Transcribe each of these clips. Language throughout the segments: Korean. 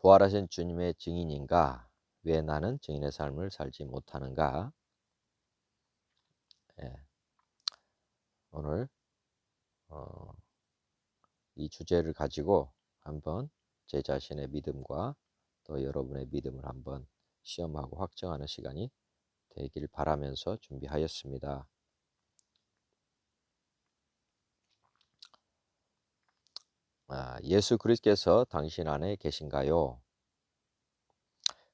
부활하신 주님의 증인인가? 왜 나는 증인의 삶을 살지 못하는가? 예, 오늘 어, 이 주제를 가지고 한번 제 자신의 믿음과 또 여러분의 믿음을 한번 시험하고 확정하는 시간이 되길 바라면서 준비하였습니다. 예수 그리스도께서 당신 안에 계신가요?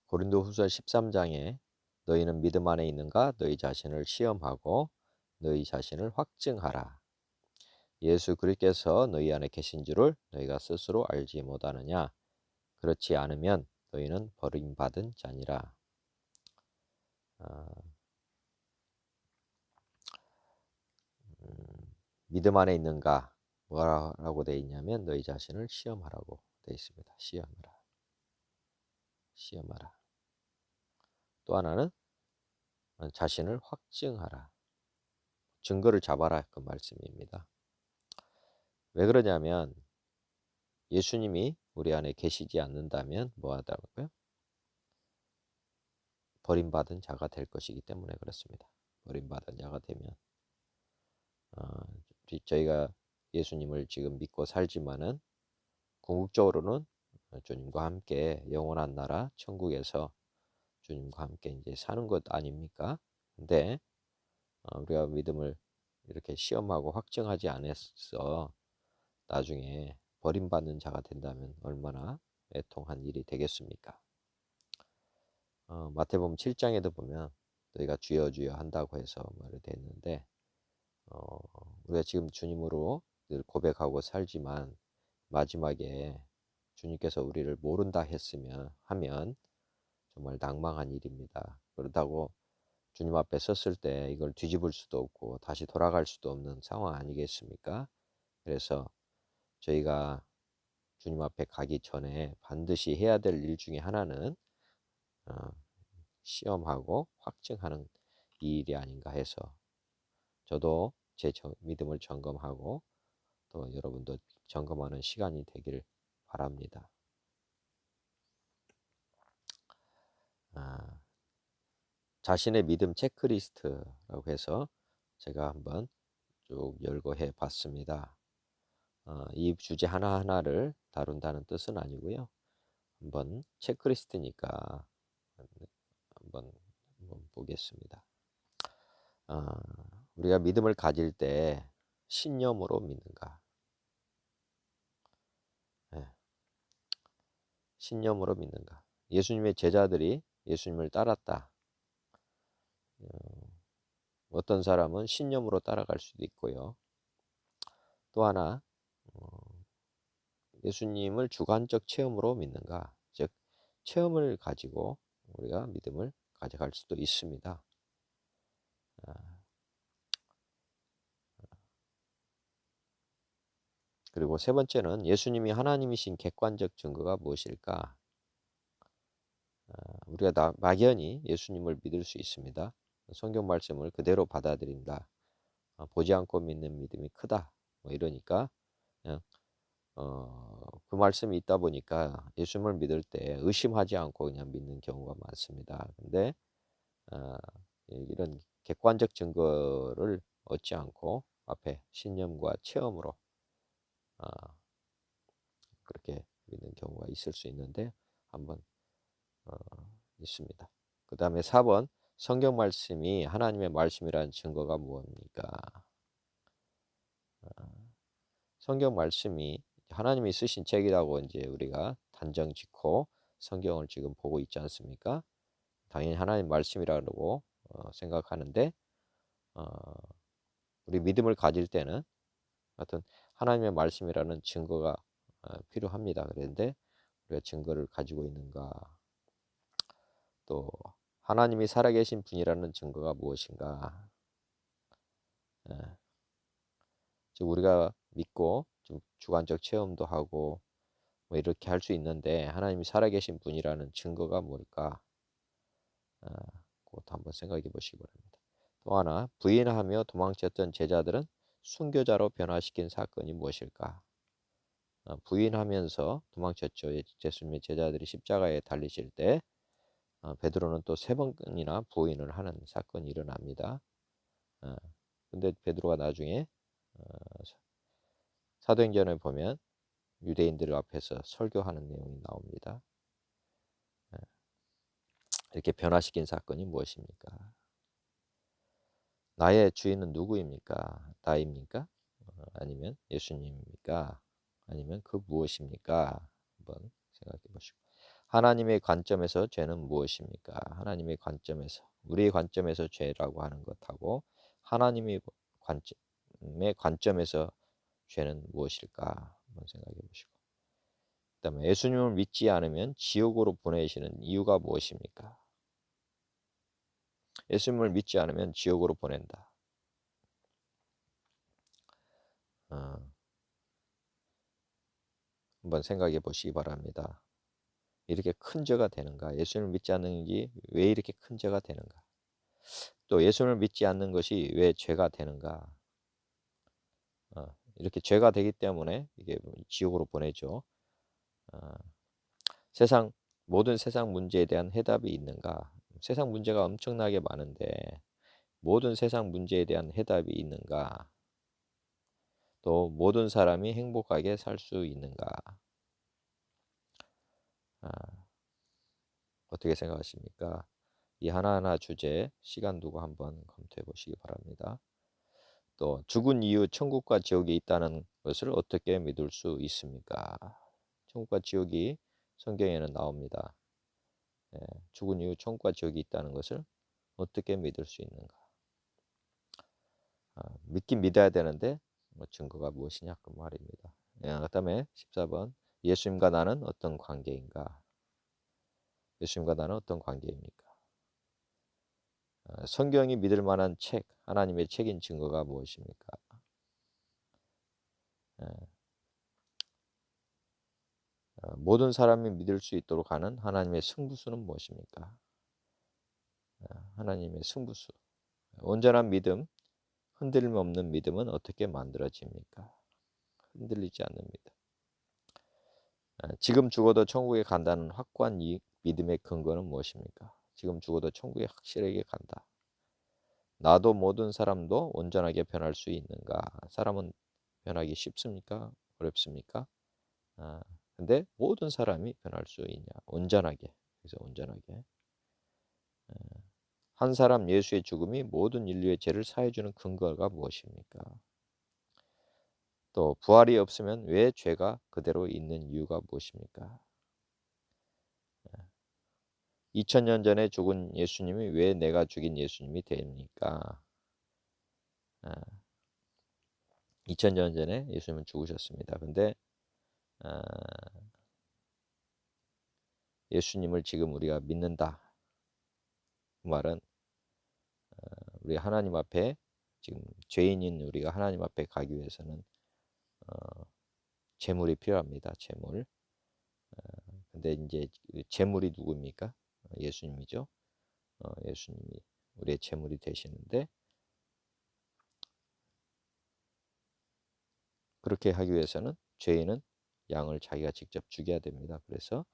고린도후서 13장에 너희는 믿음 안에 있는가? 너희 자신을 시험하고 너희 자신을 확증하라. 예수 그리스도께서 너희 안에 계신 줄을 너희가 스스로 알지 못하느냐? 그렇지 않으면 너희는 버림받은 자니라. 아, 믿음 안에 있는가? 뭐라고 되어 있냐면 너희 자신을 시험하라고 되어 있습니다. 시험하라. 시험하라. 또 하나는 자신을 확증하라. 증거를 잡아라 그 말씀입니다. 왜 그러냐면 예수님이 우리 안에 계시지 않는다면 뭐 하다고요? 버림받은 자가 될 것이기 때문에 그렇습니다. 버림받은 자가 되면 어, 저희가 예수님을 지금 믿고 살지만은 궁극적으로는 주님과 함께 영원한 나라 천국에서 주님과 함께 이제 사는 것 아닙니까? 근데 우리가 믿음을 이렇게 시험하고 확증하지 않았어 나중에 버림받는 자가 된다면 얼마나 애통한 일이 되겠습니까? 마태복음 7장에도 보면 너희가 주여 주여 한다고 해서 말이 됐는데 어, 우리가 지금 주님으로 늘 고백하고 살지만 마지막에 주님께서 우리를 모른다 했으면 하면 정말 낭망한 일입니다. 그렇다고 주님 앞에 섰을 때 이걸 뒤집을 수도 없고 다시 돌아갈 수도 없는 상황 아니겠습니까? 그래서 저희가 주님 앞에 가기 전에 반드시 해야 될 일 중에 하나는 어, 시험하고 확증하는 이 일이 아닌가 해서 저도 제 믿음을 점검하고 또 여러분도 점검하는 시간이 되기를 바랍니다. 아, 자신의 믿음 체크리스트라고 해서 제가 한번 쭉 열거해 봤습니다. 이 주제 하나하나를 다룬다는 뜻은 아니고요. 한번 체크리스트니까 한번, 한번 보겠습니다. 아, 우리가 믿음을 가질 때 신념으로 믿는가? 예, 신념으로 믿는가? 예수님의 제자들이 예수님을 따랐다. 어, 어떤 사람은 신념으로 따라갈 수도 있고요. 또 하나 예수님을 주관적 체험으로 믿는가? 즉 체험을 가지고 우리가 믿음을 가져갈 수도 있습니다. 아, 그리고 세 번째는 예수님이 하나님이신 객관적 증거가 무엇일까? 우리가 막연히 예수님을 믿을 수 있습니다. 성경 말씀을 그대로 받아들인다. 보지 않고 믿는 믿음이 크다. 뭐 이러니까 그냥 그 말씀이 있다 보니까 예수님을 믿을 때 의심하지 않고 그냥 믿는 경우가 많습니다. 근데 어, 이런 객관적 증거를 얻지 않고 앞에 신념과 체험으로 어, 그렇게 믿는 경우가 있을 수 있는데 한번 어, 있습니다. 그 다음에 4번 성경 말씀이 하나님의 말씀이라는 증거가 무엇입니까? 성경 말씀이 하나님이 쓰신 책이라고 이제 우리가 단정 짓고 성경을 지금 보고 있지 않습니까? 당연히 하나님 말씀이라고 생각하는데 어, 우리 믿음을 가질 때는 하여튼 하나님의 말씀이라는 증거가 필요합니다. 그런데 우리가 증거를 가지고 있는가? 또 하나님이 살아계신 분이라는 증거가 무엇인가? 예, 즉 우리가 믿고 좀 주관적 체험도 하고 뭐 이렇게 할 수 있는데 하나님이 살아계신 분이라는 증거가 뭘까? 아, 그것도 한번 생각해 보시기 바랍니다. 또 하나 부인하며 도망쳤던 제자들은 순교자로 변화시킨 사건이 무엇일까? 부인하면서 도망쳤죠. 예수님의 제자들이 십자가에 달리실 때 베드로는 또 세 번이나 부인을 하는 사건이 일어납니다. 어, 근데 베드로가 나중에 어, 사도행전을 보면 유대인들 앞에서 설교하는 내용이 나옵니다. 어, 이렇게 변화시킨 사건이 무엇입니까? 나의 주인은 누구입니까? 나입니까? 아니면 예수님입니까? 아니면 그 무엇입니까? 한번 생각해 보시고. 하나님의 관점에서 죄는 무엇입니까? 하나님의 관점에서, 우리의 관점에서 죄라고 하는 것하고 하나님의 관점에서 죄는 무엇일까? 한번 생각해 보시고. 그다음에 예수님을 믿지 않으면 지옥으로 보내시는 이유가 무엇입니까? 예수님을 믿지 않으면 지옥으로 보낸다. 어, 한번 생각해 보시기 바랍니다. 이렇게 큰 죄가 되는가? 예수님을 믿지 않는 게 왜 이렇게 큰 죄가 되는가? 또 예수님을 믿지 않는 것이 왜 죄가 되는가? 이렇게 죄가 되기 때문에 이게 지옥으로 보내죠. 어, 세상 모든 세상 문제에 대한 해답이 있는가? 세상 문제가 엄청나게 많은데 모든 세상 문제에 대한 해답이 있는가? 또 모든 사람이 행복하게 살 수 있는가? 아, 어떻게 생각하십니까? 이 하나하나 주제 시간 두고 한번 검토해 보시기 바랍니다. 또 죽은 이후 천국과 지옥이 있다는 것을 어떻게 믿을 수 있습니까? 천국과 지옥이 성경에는 나옵니다. 예, 죽은 이후 천국과 지옥이 있다는 것을 어떻게 믿을 수 있는가? 믿긴 믿어야 되는데 증거가 무엇이냐 그 말입니다. 그다음에 14번 예수님과 나는 어떤 관계인가? 예수님과 나는 어떤 관계입니까? 성경이 믿을 만한 책, 하나님의 책인 증거가 무엇입니까? 예, 모든 사람이 믿을 수 있도록 하는 하나님의 승부수는 무엇입니까? 하나님의 승부수. 온전한 믿음, 흔들림 없는 믿음은 어떻게 만들어집니까? 흔들리지 않는 믿음. 지금 죽어도 천국에 간다는 확고한 믿음의 근거는 무엇입니까? 지금 죽어도 천국에 확실하게 간다. 나도 모든 사람도 온전하게 변할 수 있는가? 사람은 변하기 쉽습니까? 어렵습니까? 아, 근데 모든 사람이 변할 수 있냐? 온전하게. 그래서 온전하게. 한 사람 예수의 죽음이 모든 인류의 죄를 사해주는 근거가 무엇입니까? 또 부활이 없으면 왜 죄가 그대로 있는 이유가 무엇입니까? 2000년 전에 죽은 예수님이 왜 내가 죽인 예수님이 됩니까? 2000년 전에 예수님은 죽으셨습니다. 근데 아, 예수님을 지금 우리가 믿는다. 그 말은 우리 하나님 앞에 지금 죄인인 우리가 하나님 앞에 가기 위해서는 어, 제물이 필요합니다. 제물. 근데 이제 그 제물이 누구입니까? 예수님이죠. 예수님이 우리의 제물이 되시는데 그렇게 하기 위해서는 죄인은 양을 자기가 직접 죽여야 됩니다. 그래서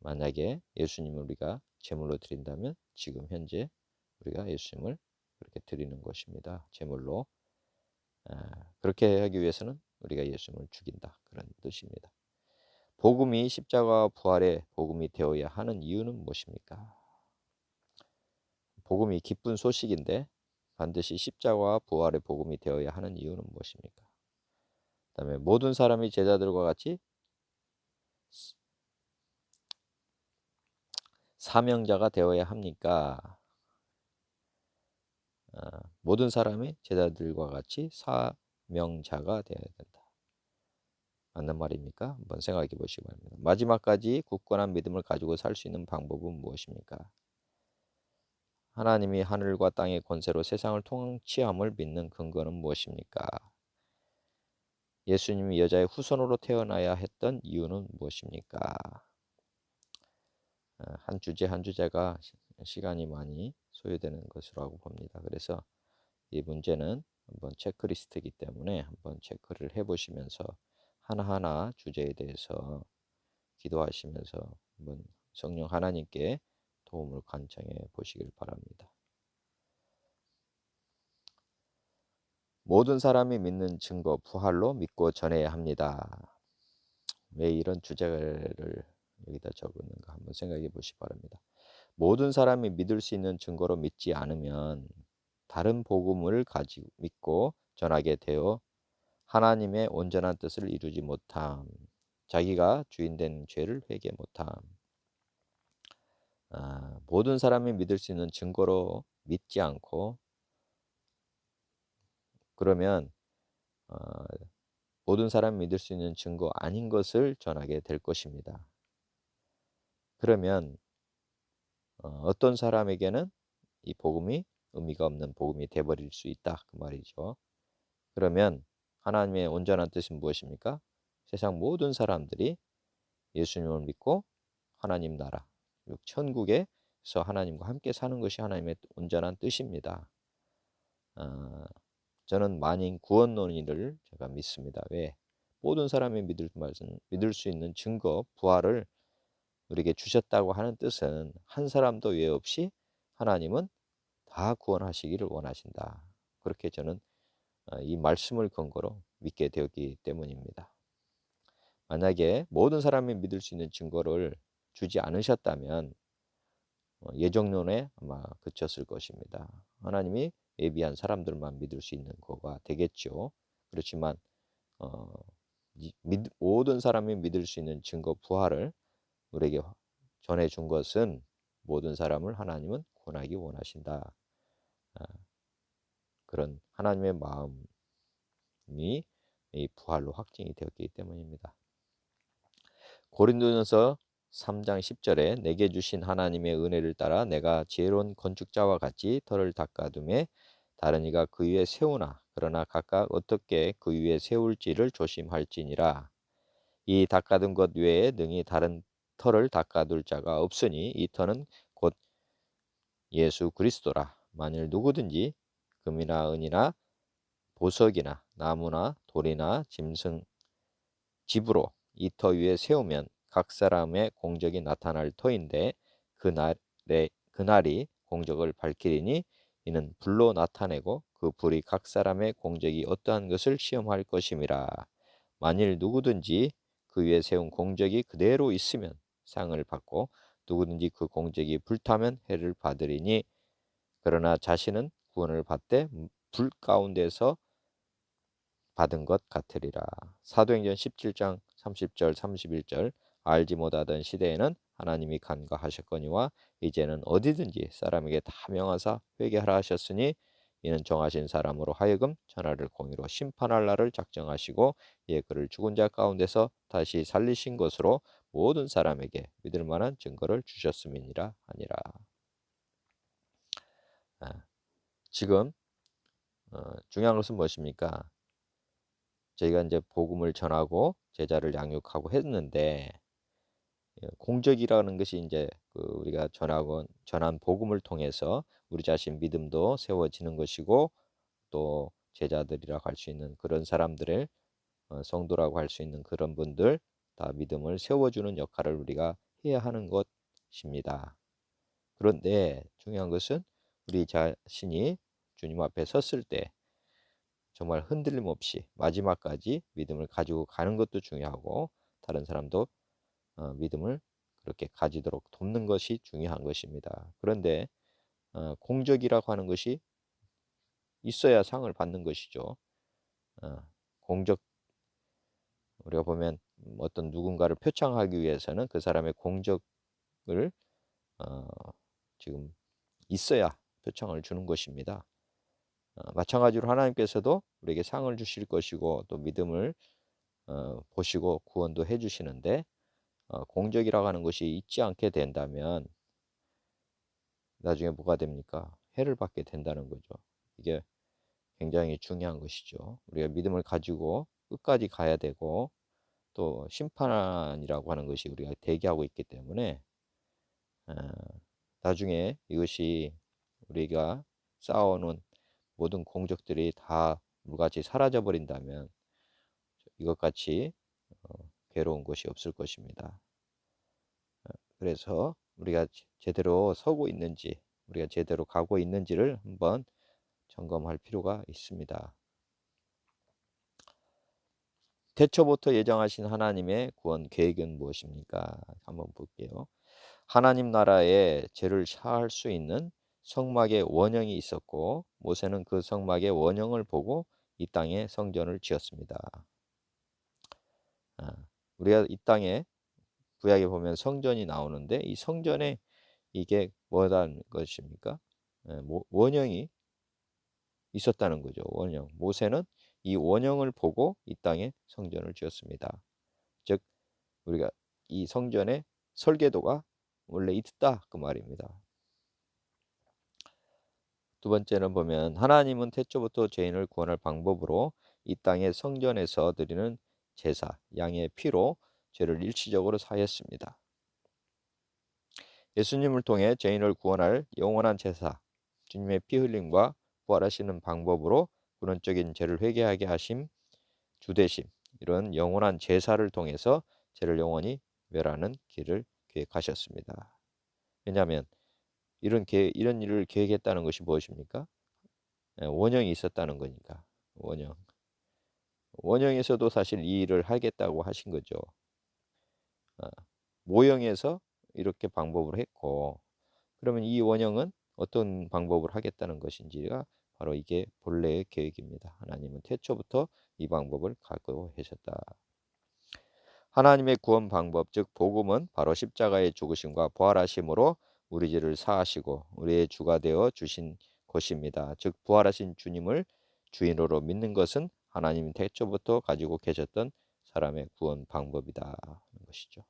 만약에 예수님을 우리가 제물로 드린다면 지금 현재 우리가 예수님을 그렇게 드리는 것입니다. 제물로. 그렇게 하기 위해서는 우리가 예수님을 죽인다. 그런 뜻입니다. 복음이 십자가와 부활의 복음이 되어야 하는 이유는 무엇입니까? 복음이 기쁜 소식인데 반드시 십자가와 부활의 복음이 되어야 하는 이유는 무엇입니까? 그다음에 모든 사람이 제자들과 같이 사명자가 되어야 합니까? 모든 사람이 제자들과 같이 사명자가 되어야 된다. 맞는 말입니까? 한번 생각해 보시기 바랍니다. 마지막까지 굳건한 믿음을 가지고 살 수 있는 방법은 무엇입니까? 하나님이 하늘과 땅의 권세로 세상을 통치함을 믿는 근거는 무엇입니까? 예수님이 여자의 후손으로 태어나야 했던 이유는 무엇입니까? 한 주제 한 주제가 시간이 많이 소요되는 것이라고 봅니다. 그래서 이 문제는 한번 체크리스트이기 때문에 한번 체크를 해보시면서 하나하나 주제에 대해서 기도하시면서 한번 성령 하나님께 도움을 간청해 보시길 바랍니다. 모든 사람이 믿는 증거 부활로 믿고 전해야 합니다. 왜 이런 주제를 여기다 적었는가 한번 생각해 보시기 바랍니다. 모든 사람이 믿을 수 있는 증거로 믿지 않으면 다른 복음을 가지고 믿고 전하게 되어 하나님의 온전한 뜻을 이루지 못함, 자기가 주인된 죄를 회개 못함. 모든 사람이 믿을 수 있는 증거로 믿지 않고 그러면 어, 모든 사람이 믿을 수 있는 증거 아닌 것을 전하게 될 것입니다. 그러면 어떤 사람에게는 이 복음이 의미가 없는 복음이 돼버릴 수 있다 그 말이죠. 그러면 하나님의 온전한 뜻은 무엇입니까? 세상 모든 사람들이 예수님을 믿고 하나님 나라, 즉 천국에서 하나님과 함께 사는 것이 하나님의 온전한 뜻입니다. 아, 저는 만인 구원론의를 제가 믿습니다. 왜? 모든 사람이 믿을 수 있는 증거, 부활을 우리에게 주셨다고 하는 뜻은 한 사람도 예외 없이 하나님은 다 구원하시기를 원하신다. 그렇게 저는 이 말씀을 근거로 믿게 되었기 때문입니다. 만약에 모든 사람이 믿을 수 있는 증거를 주지 않으셨다면 예정론에 아마 그쳤을 것입니다. 하나님이 예비한 사람들만 믿을 수 있는 거가 되겠죠. 그렇지만 어, 모든 사람이 믿을 수 있는 증거 부활을 우리에게 전해준 것은 모든 사람을 하나님은 구원하기 원하신다. 아, 그런 하나님의 마음이 이 부활로 확증이 되었기 때문입니다. 고린도전서 3장 10절에 내게 주신 하나님의 은혜를 따라 내가 지혜로운 건축자와 같이 터를 닦아둠에 다른 이가 그 위에 세우나 그러나 각각 어떻게 그 위에 세울지를 조심할지니라. 이 닦아둔 것 외에 능히 다른 터를 닦아둘 자가 없으니 이 터는 곧 예수 그리스도라. 만일 누구든지 금이나 은이나 보석이나 나무나 돌이나 짐승 집으로 이 터 위에 세우면 각 사람의 공적이 나타날 터인데 그날이 공적을 밝히리니 이는 불로 나타내고 그 불이 각 사람의 공적이 어떠한 것을 시험할 것임이라. 만일 누구든지 그 위에 세운 공적이 그대로 있으면 상을 받고 누구든지 그 공적이 불타면 해를 받으리니 그러나 자신은 구원을 받되 불 가운데서 받은 것 같으리라. 사도행전 17장 30절 31절 알지 못하던 시대에는 하나님이 간과하셨거니와 이제는 어디든지 사람에게 다 명하사 회개하라 하셨으니 이는 정하신 사람으로 하여금 천하를 공의로 심판할 날을 작정하시고 이에 그를 죽은 자 가운데서 다시 살리신 것으로 모든 사람에게 믿을 만한 증거를 주셨음이니라 하니라. 지금 중요한 것은 무엇입니까? 저희가 이제 복음을 전하고 제자를 양육하고 했는데 공적이라는 것이 이제 그 우리가 전한 복음을 통해서 우리 자신 믿음도 세워지는 것이고 또 제자들이라고 할 수 있는 그런 사람들을 성도라고 할 수 있는 그런 분들 다 믿음을 세워주는 역할을 우리가 해야 하는 것입니다. 그런데 중요한 것은 우리 자신이 주님 앞에 섰을 때 정말 흔들림 없이 마지막까지 믿음을 가지고 가는 것도 중요하고 다른 사람도 믿음을 그렇게 가지도록 돕는 것이 중요한 것입니다. 그런데 공적이라고 하는 것이 있어야 상을 받는 것이죠. 어, 공적 우리가 보면 어떤 누군가를 표창하기 위해서는 그 사람의 공적을 어, 지금 있어야 표창을 주는 것입니다. 마찬가지로 하나님께서도 우리에게 상을 주실 것이고 또 믿음을 보시고 구원도 해주시는데 공적이라고 하는 것이 있지 않게 된다면 나중에 뭐가 됩니까? 해를 받게 된다는 거죠. 이게 굉장히 중요한 것이죠. 우리가 믿음을 가지고 끝까지 가야 되고 또 심판이라고 하는 것이 우리가 대기하고 있기 때문에 어, 나중에 이것이 우리가 쌓아놓은 모든 공적들이 다 물같이 사라져 버린다면 이것 같이 괴로운 것이 없을 것입니다. 그래서 우리가 제대로 서고 있는지, 우리가 제대로 가고 있는지를 한번 점검할 필요가 있습니다. 태초부터 예정하신 하나님의 구원 계획은 무엇입니까? 한번 볼게요. 하나님 나라에 죄를 사할 수 있는 성막의 원형이 있었고, 모세는 그 성막의 원형을 보고 이 땅에 성전을 지었습니다. 아, 우리가 이 땅에 구약에 보면 성전이 나오는데, 이 성전에 이게 뭐라는 것입니까? 원형이 있었다는 거죠. 원형. 모세는 이 원형을 보고 이 땅에 성전을 지었습니다. 즉 우리가 이 성전의 설계도가 원래 있다 그 말입니다. 두 번째는 보면 하나님은 태초부터 죄인을 구원할 방법으로 이 땅의 성전에서 드리는 제사, 양의 피로 죄를 일시적으로 사했습니다. 예수님을 통해 죄인을 구원할 영원한 제사, 주님의 피 흘림과 부활하시는 방법으로 근원적인 죄를 회개하게 하심, 주대심, 이런 영원한 제사를 통해서 죄를 영원히 멸하는 길을 계획하셨습니다. 왜냐하면 이런 일을 계획했다는 것이 무엇입니까? 원형이 있었다는 거니까. 원형에서도 사실 이 일을 하겠다고 하신 거죠. 어, 모형에서 이렇게 방법을 했고, 그러면 이 원형은 어떤 방법을 하겠다는 것인지가 바로 이게 본래의 계획입니다. 하나님은 태초부터 이 방법을 갖고 계셨다. 하나님의 구원 방법, 즉 복음은 바로 십자가의 죽으심과 부활하심으로 우리 죄를 사하시고 우리의 주가 되어 주신 것입니다. 즉 부활하신 주님을 주인으로 믿는 것은 하나님이 태초부터 가지고 계셨던 사람의 구원 방법이다 하는 것이죠.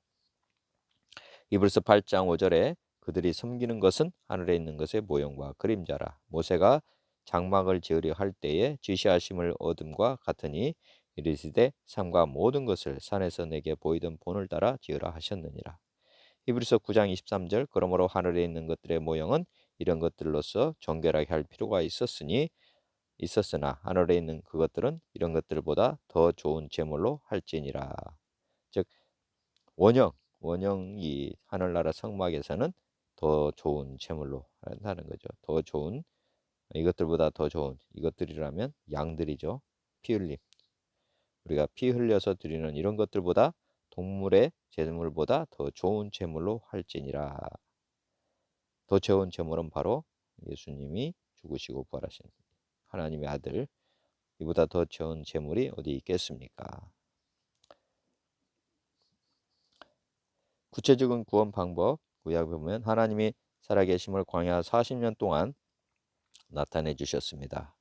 이브리서 8장 5절에 그들이 섬기는 것은 하늘에 있는 것의 모형과 그림자라. 모세가 장막을 지으려 할 때에 지시하심을 얻음과 같으니 이르시되 삼가 모든 것을 산에서 내게 보이던 본을 따라 지으라 하셨느니라. 히브리서 9장 23절 그러므로 하늘에 있는 것들의 모형은 이런 것들로서 정결하게 할 필요가 있었으나 하늘에 있는 그것들은 이런 것들보다 더 좋은 제물로 할지니라. 즉 원형이 하늘나라 성막에서는 더 좋은 제물로 한다는 거죠. 더 좋은 이것들보다 더 좋은 이것들이라면 양들이죠. 피 흘림. 우리가 피 흘려서 드리는 이런 것들보다 동물의 제물보다 더 좋은 제물로 할지니라. 더 좋은 제물은 바로 예수님이 죽으시고 부활하신 하나님의 아들. 이보다 더 좋은 제물이 어디 있겠습니까? 구체적인 구원 방법 구약에 보면 하나님이 살아계심을 광야 40년 동안 나타내 주셨습니다.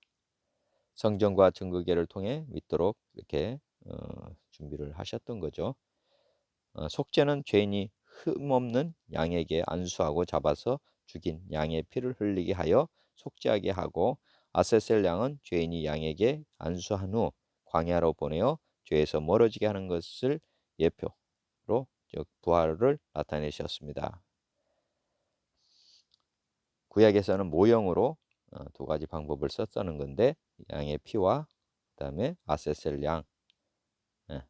성전과 증거계를 통해 믿도록 이렇게 준비를 하셨던 거죠. 속죄는 죄인이 흠없는 양에게 안수하고 잡아서 죽인 양의 피를 흘리게 하여 속죄하게 하고, 아세셀 양은 죄인이 양에게 안수한 후 광야로 보내어 죄에서 멀어지게 하는 것을 예표로 즉 부활을 나타내셨습니다. 구약에서는 모형으로 두 가지 방법을 썼다는 건데, 양의 피와 그다음에 아세셀 양,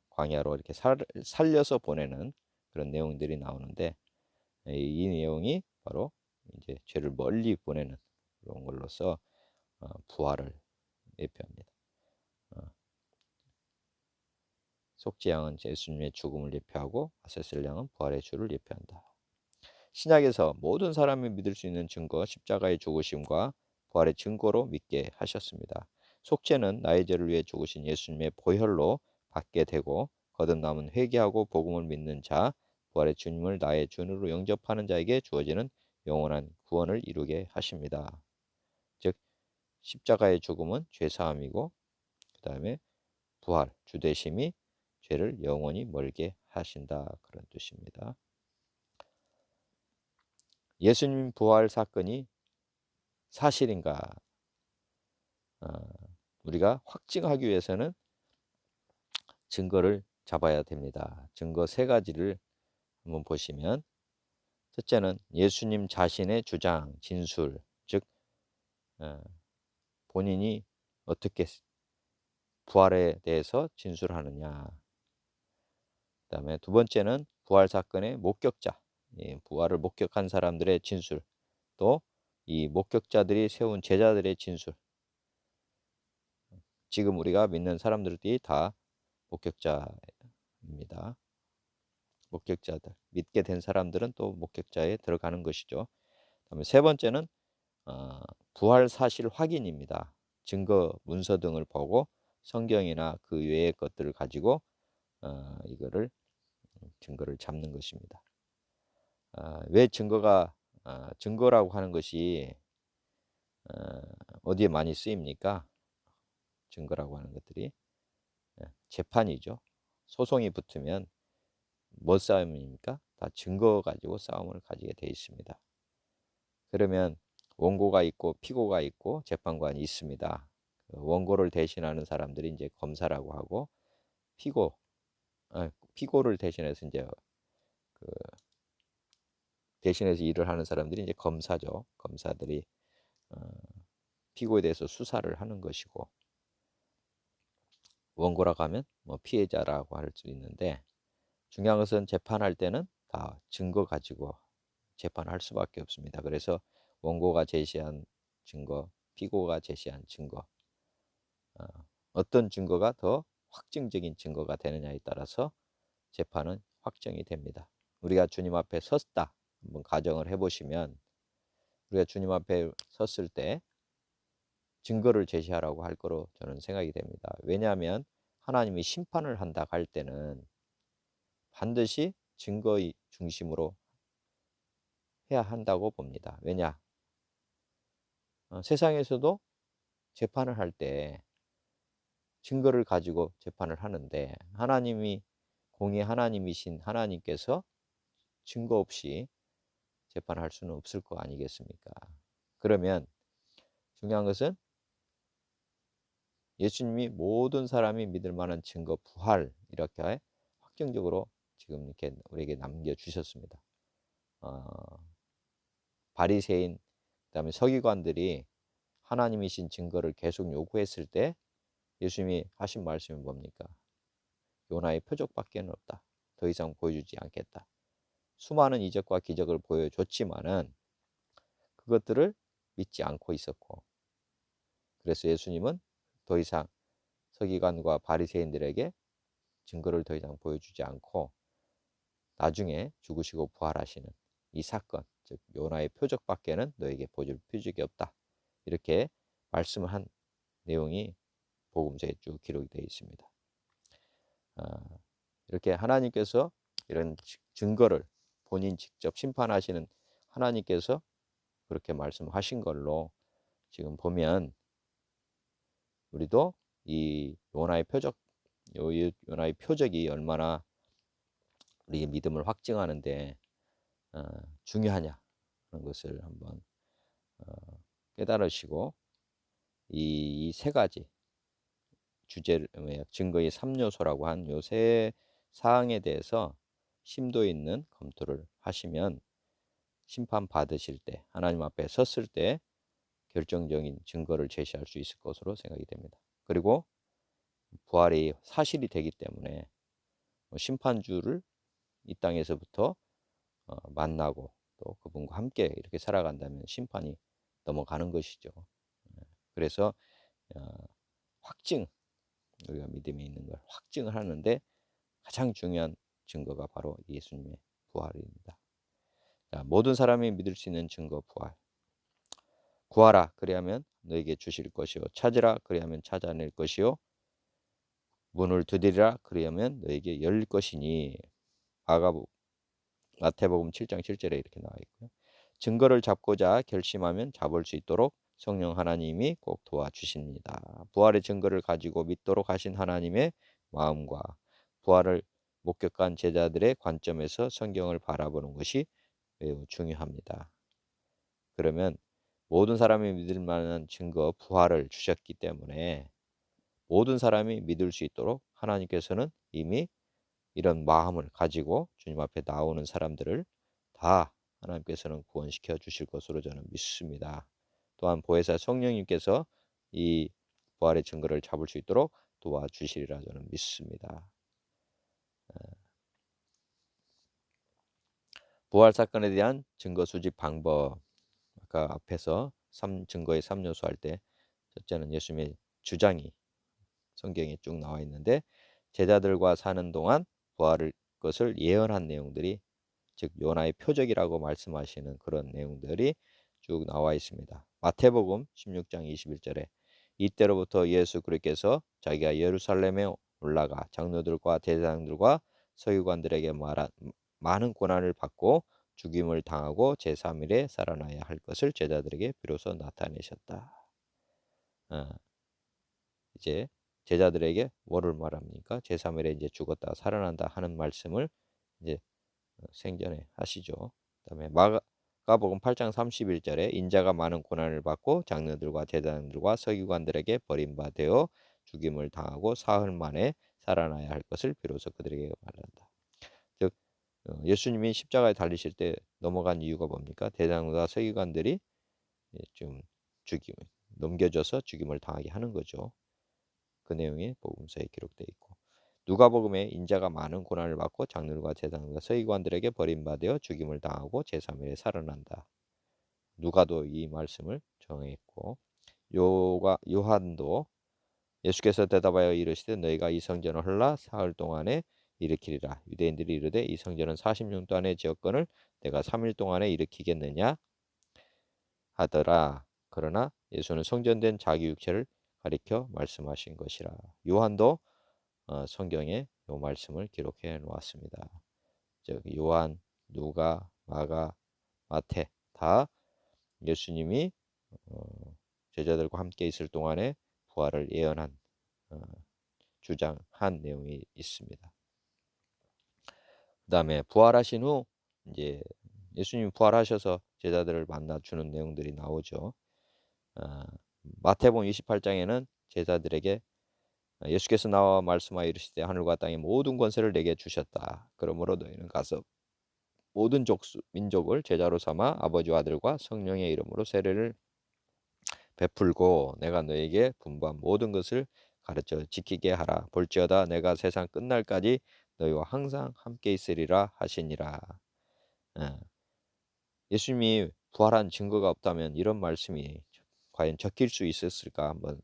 광야로 이렇게 살려서 보내는 그런 내용들이 나오는데, 이 내용이 바로 이제 죄를 멀리 보내는 그런 걸로서 부활을 예표합니다. 속죄 양은 예수님의 죽음을 예표하고 아세셀 양은 부활의 주를 예표한다. 신약에서 모든 사람이 믿을 수 있는 증거 십자가의 죽으심과 부활의 증거로 믿게 하셨습니다. 속죄는 나의 죄를 위해 죽으신 예수님의 보혈로 받게 되고, 거듭남은 회개하고 복음을 믿는 자, 부활의 주님을 나의 주인으로 영접하는 자에게 주어지는 영원한 구원을 이루게 하십니다. 즉 십자가의 죽음은 죄사함이고, 그 다음에 부활, 주되심이 죄를 영원히 멀게 하신다, 그런 뜻입니다. 예수님 부활 사건이 사실인가? 어, 우리가 확증하기 위해서는 증거를 잡아야 됩니다. 증거 세 가지를 한번 보시면, 첫째는 예수님 자신의 주장, 진술, 즉 어, 본인이 어떻게 부활에 대해서 진술하느냐. 그다음에 두 번째는 부활 사건의 목격자, 부활을 목격한 사람들의 진술, 또 이 목격자들이 세운 제자들의 진술. 지금 우리가 믿는 사람들이 다 목격자입니다. 목격자들. 믿게 된 사람들은 또 목격자에 들어가는 것이죠. 그다음에 세 번째는 어 부활 사실 확인입니다. 증거 문서 등을 보고 성경이나 그 외의 것들을 가지고 이거를 증거를 잡는 것입니다. 왜 증거라고 하는 것이 어 어디에 많이 쓰입니까? 증거라고 하는 것들이 재판이죠. 소송이 붙으면 뭐 싸움입니까? 다 증거 가지고 싸움을 가지게 돼 있습니다. 그러면 원고가 있고 피고가 있고 재판관이 있습니다. 그 원고를 대신하는 사람들이 이제 검사라고 하고 피고 피고를 대신해서 이제 그 대신해서 일을 하는 사람들이 이제 검사죠. 검사들이 어 피고에 대해서 수사를 하는 것이고, 원고라고 하면 뭐 피해자라고 할 수 있는데, 중요한 것은 재판할 때는 다 증거 가지고 재판할 수밖에 없습니다. 그래서 원고가 제시한 증거, 피고가 제시한 증거, 어, 어떤 증거가 더 확증적인 증거가 되느냐에 따라서 재판은 확정이 됩니다. 우리가 주님 앞에 섰다 한번 가정을 해보시면, 우리가 주님 앞에 섰을 때 증거를 제시하라고 할 거로 저는 생각이 됩니다. 왜냐하면 하나님이 심판을 한다 할 때는 반드시 증거의 중심으로 해야 한다고 봅니다. 왜냐? 세상에서도 재판을 할 때 증거를 가지고 재판을 하는데, 하나님이 공의 하나님이신 하나님께서 증거 없이 재판할 수는 없을 거 아니겠습니까? 그러면 중요한 것은 예수님이 모든 사람이 믿을 만한 증거, 부활, 이렇게 확정적으로 지금 이렇게 우리에게 남겨주셨습니다. 어, 바리새인, 그다음에 서기관들이 하나님이신 증거를 계속 요구했을 때 예수님이 하신 말씀이 뭡니까? 요나의 표적밖에는 없다. 더 이상 보여주지 않겠다. 수많은 이적과 기적을 보여줬지만은 그것들을 믿지 않고 있었고, 그래서 예수님은 더 이상 서기관과 바리새인들에게 증거를 더 이상 보여주지 않고 나중에 죽으시고 부활하시는 이 사건, 즉 요나의 표적밖에는 너에게 보여줄 표적이 없다. 이렇게 말씀을 한 내용이 복음서에 쭉 기록이 되어 있습니다. 이렇게 하나님께서 이런 증거를 본인 직접 심판하시는 하나님께서 그렇게 말씀하신 걸로 지금 보면, 우리도 이 요나의 표적이 얼마나 우리의 믿음을 확증하는데 중요하냐 하는 것을 한번 어, 깨달으시고, 이 세 가지 주제를, 증거의 3요소라고 한 요 세 사항에 대해서 심도 있는 검토를 하시면 심판 받으실 때, 하나님 앞에 섰을 때 결정적인 증거를 제시할 수 있을 것으로 생각이 됩니다. 그리고 부활이 사실이 되기 때문에 심판주를 이 땅에서부터 만나고 또 그분과 함께 이렇게 살아간다면 심판이 넘어가는 것이죠. 그래서 어, 확증, 우리가 믿음이 있는 걸 확증을 하는데 가장 중요한 증거가 바로 예수님의 부활입니다. 자, 모든 사람이 믿을 수 있는 증거, 부활. 구하라 그리하면 너에게 주실 것이요, 찾으라 그리하면 찾아낼 것이요, 문을 두드리라 그리하면 너에게 열릴 것이니. 마태복음 7장 7절에 이렇게 나와 있고요. 증거를 잡고자 결심하면 잡을 수 있도록 성령 하나님이 꼭 도와주십니다. 부활의 증거를 가지고 믿도록 하신 하나님의 마음과 부활을 목격한 제자들의 관점에서 성경을 바라보는 것이 매우 중요합니다. 그러면 모든 사람이 믿을 만한 증거, 부활을 주셨기 때문에 모든 사람이 믿을 수 있도록 하나님께서는 이미 이런 마음을 가지고 주님 앞에 나오는 사람들을 다 하나님께서는 구원시켜 주실 것으로 저는 믿습니다. 또한 보혜사 성령님께서 이 부활의 증거를 잡을 수 있도록 도와주시리라 저는 믿습니다. 부활 사건에 대한 증거 수집 방법. 아까 앞에서 증거의 3요소 할 때 첫째는 예수님의 주장이 성경에 쭉 나와 있는데 제자들과 사는 동안 부활을 것을 예언한 내용들이, 즉 요나의 표적이라고 말씀하시는 그런 내용들이 쭉 나와 있습니다. 마태복음 16장 21절에 이때로부터 예수 그리스도께서 자기가 예루살렘에 올라가 장로들과 대제사장들과 서기관들에게 말한 많은 고난을 받고 죽임을 당하고 제3일에 살아나야 할 것을 제자들에게 비로소 나타내셨다. 어, 이제 제자들에게 뭐를 말합니까? 제3일에 이제 죽었다가 살아난다 하는 말씀을 이제 생전에 하시죠. 그다음에 마가복음 8장 31절에 인자가 많은 고난을 받고 장로들과 대장들과 서기관들에게 버림받아 죽임을 당하고 사흘 만에 살아나야 할 것을 비로소 그들에게 말한다. 즉 예수님이 십자가에 달리실 때 넘어간 이유가 뭡니까? 대장과 서기관들이 좀 죽임 넘겨져서 죽임을 당하게 하는 거죠. 그 내용이 복음서에 기록되어 있고, 누가복음에 인자가 많은 고난을 받고 장로들과 제사장과 서기관들에게 버림받아 죽임을 당하고 제3일에 살아난다. 누가도 이 말씀을 정했고, 요한도 예수께서 대답하여 이르시되 너희가 이 성전을 헐라 사흘 동안에 일으키리라. 유대인들이 이르되 이 성전은 40년 동안의 지었건을 내가 3일 동안에 일으키겠느냐 하더라. 그러나 예수는 성전된 자기 육체를 가리켜 말씀하신 것이라. 요한도 성경에 요 말씀을 기록해 놓았습니다. 즉 요한, 누가, 마가, 마태 다 예수님이 어, 제자들과 함께 있을 동안에 부활을 예언한 어, 주장한 내용이 있습니다. 그다음에 부활하신 후 이제 예수님이 부활하셔서 제자들을 만나 주는 내용들이 나오죠. 마태복음 28장에는 제자들에게 예수께서 나와 말씀하여 이르시되 하늘과 땅의 모든 권세를 내게 주셨다. 그러므로 너희는 가서 모든 족수 민족을 제자로 삼아 아버지와 아들과 성령의 이름으로 세례를 베풀고 내가 너에게 분부한 모든 것을 가르쳐 지키게 하라. 볼지어다 내가 세상 끝날까지 너희와 항상 함께 있으리라 하시니라. 예. 예수님이 부활한 증거가 없다면 이런 말씀이 과연 적힐 수 있었을까 한번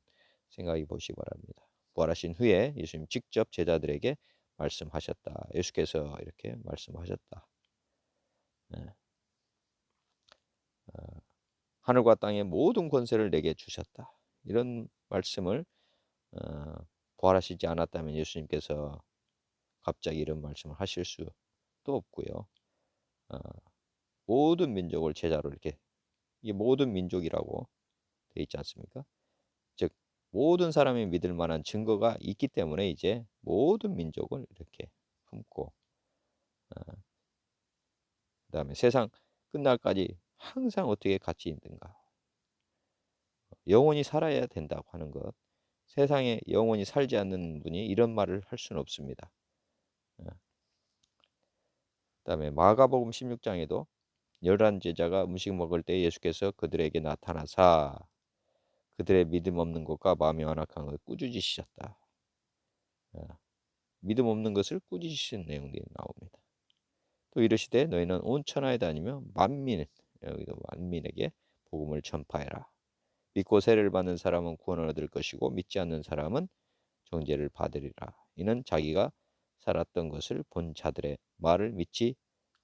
생각해 보시기 바랍니다. 부활하신 후에 예수님 직접 제자들에게 말씀하셨다. 예수께서 이렇게 말씀하셨다. 예. 하늘과 땅의 모든 권세를 내게 주셨다. 이런 말씀을 어, 부활하시지 않았다면 예수님께서 갑자기 이런 말씀을 하실 수도 없고요. 어, 모든 민족을 제자로 이렇게, 이게 모든 민족이라고 돼 있지 않습니까? 즉 모든 사람이 믿을 만한 증거가 있기 때문에 이제 모든 민족을 이렇게 품고 그다음에 세상 끝날까지 항상 어떻게 같이 있는가, 영원히 살아야 된다고 하는 것. 세상에 영원히 살지 않는 분이 이런 말을 할 수는 없습니다. 그다음에 마가복음 16장에도 열한 제자가 음식 먹을 때 예수께서 그들에게 나타나사 그들의 믿음 없는 것과 마음이 완악한 것을 꾸짖으셨다. 믿음 없는 것을 꾸짖으신 내용들이 나옵니다. 또 이르시되 너희는 온 천하에 다니며 만민, 여기도 만민에게 복음을 전파해라. 믿고 세례를 받는 사람은 구원을 얻을 것이고 믿지 않는 사람은 정죄를 받으리라. 이는 자기가 살았던 것을 본 자들의 말을 믿지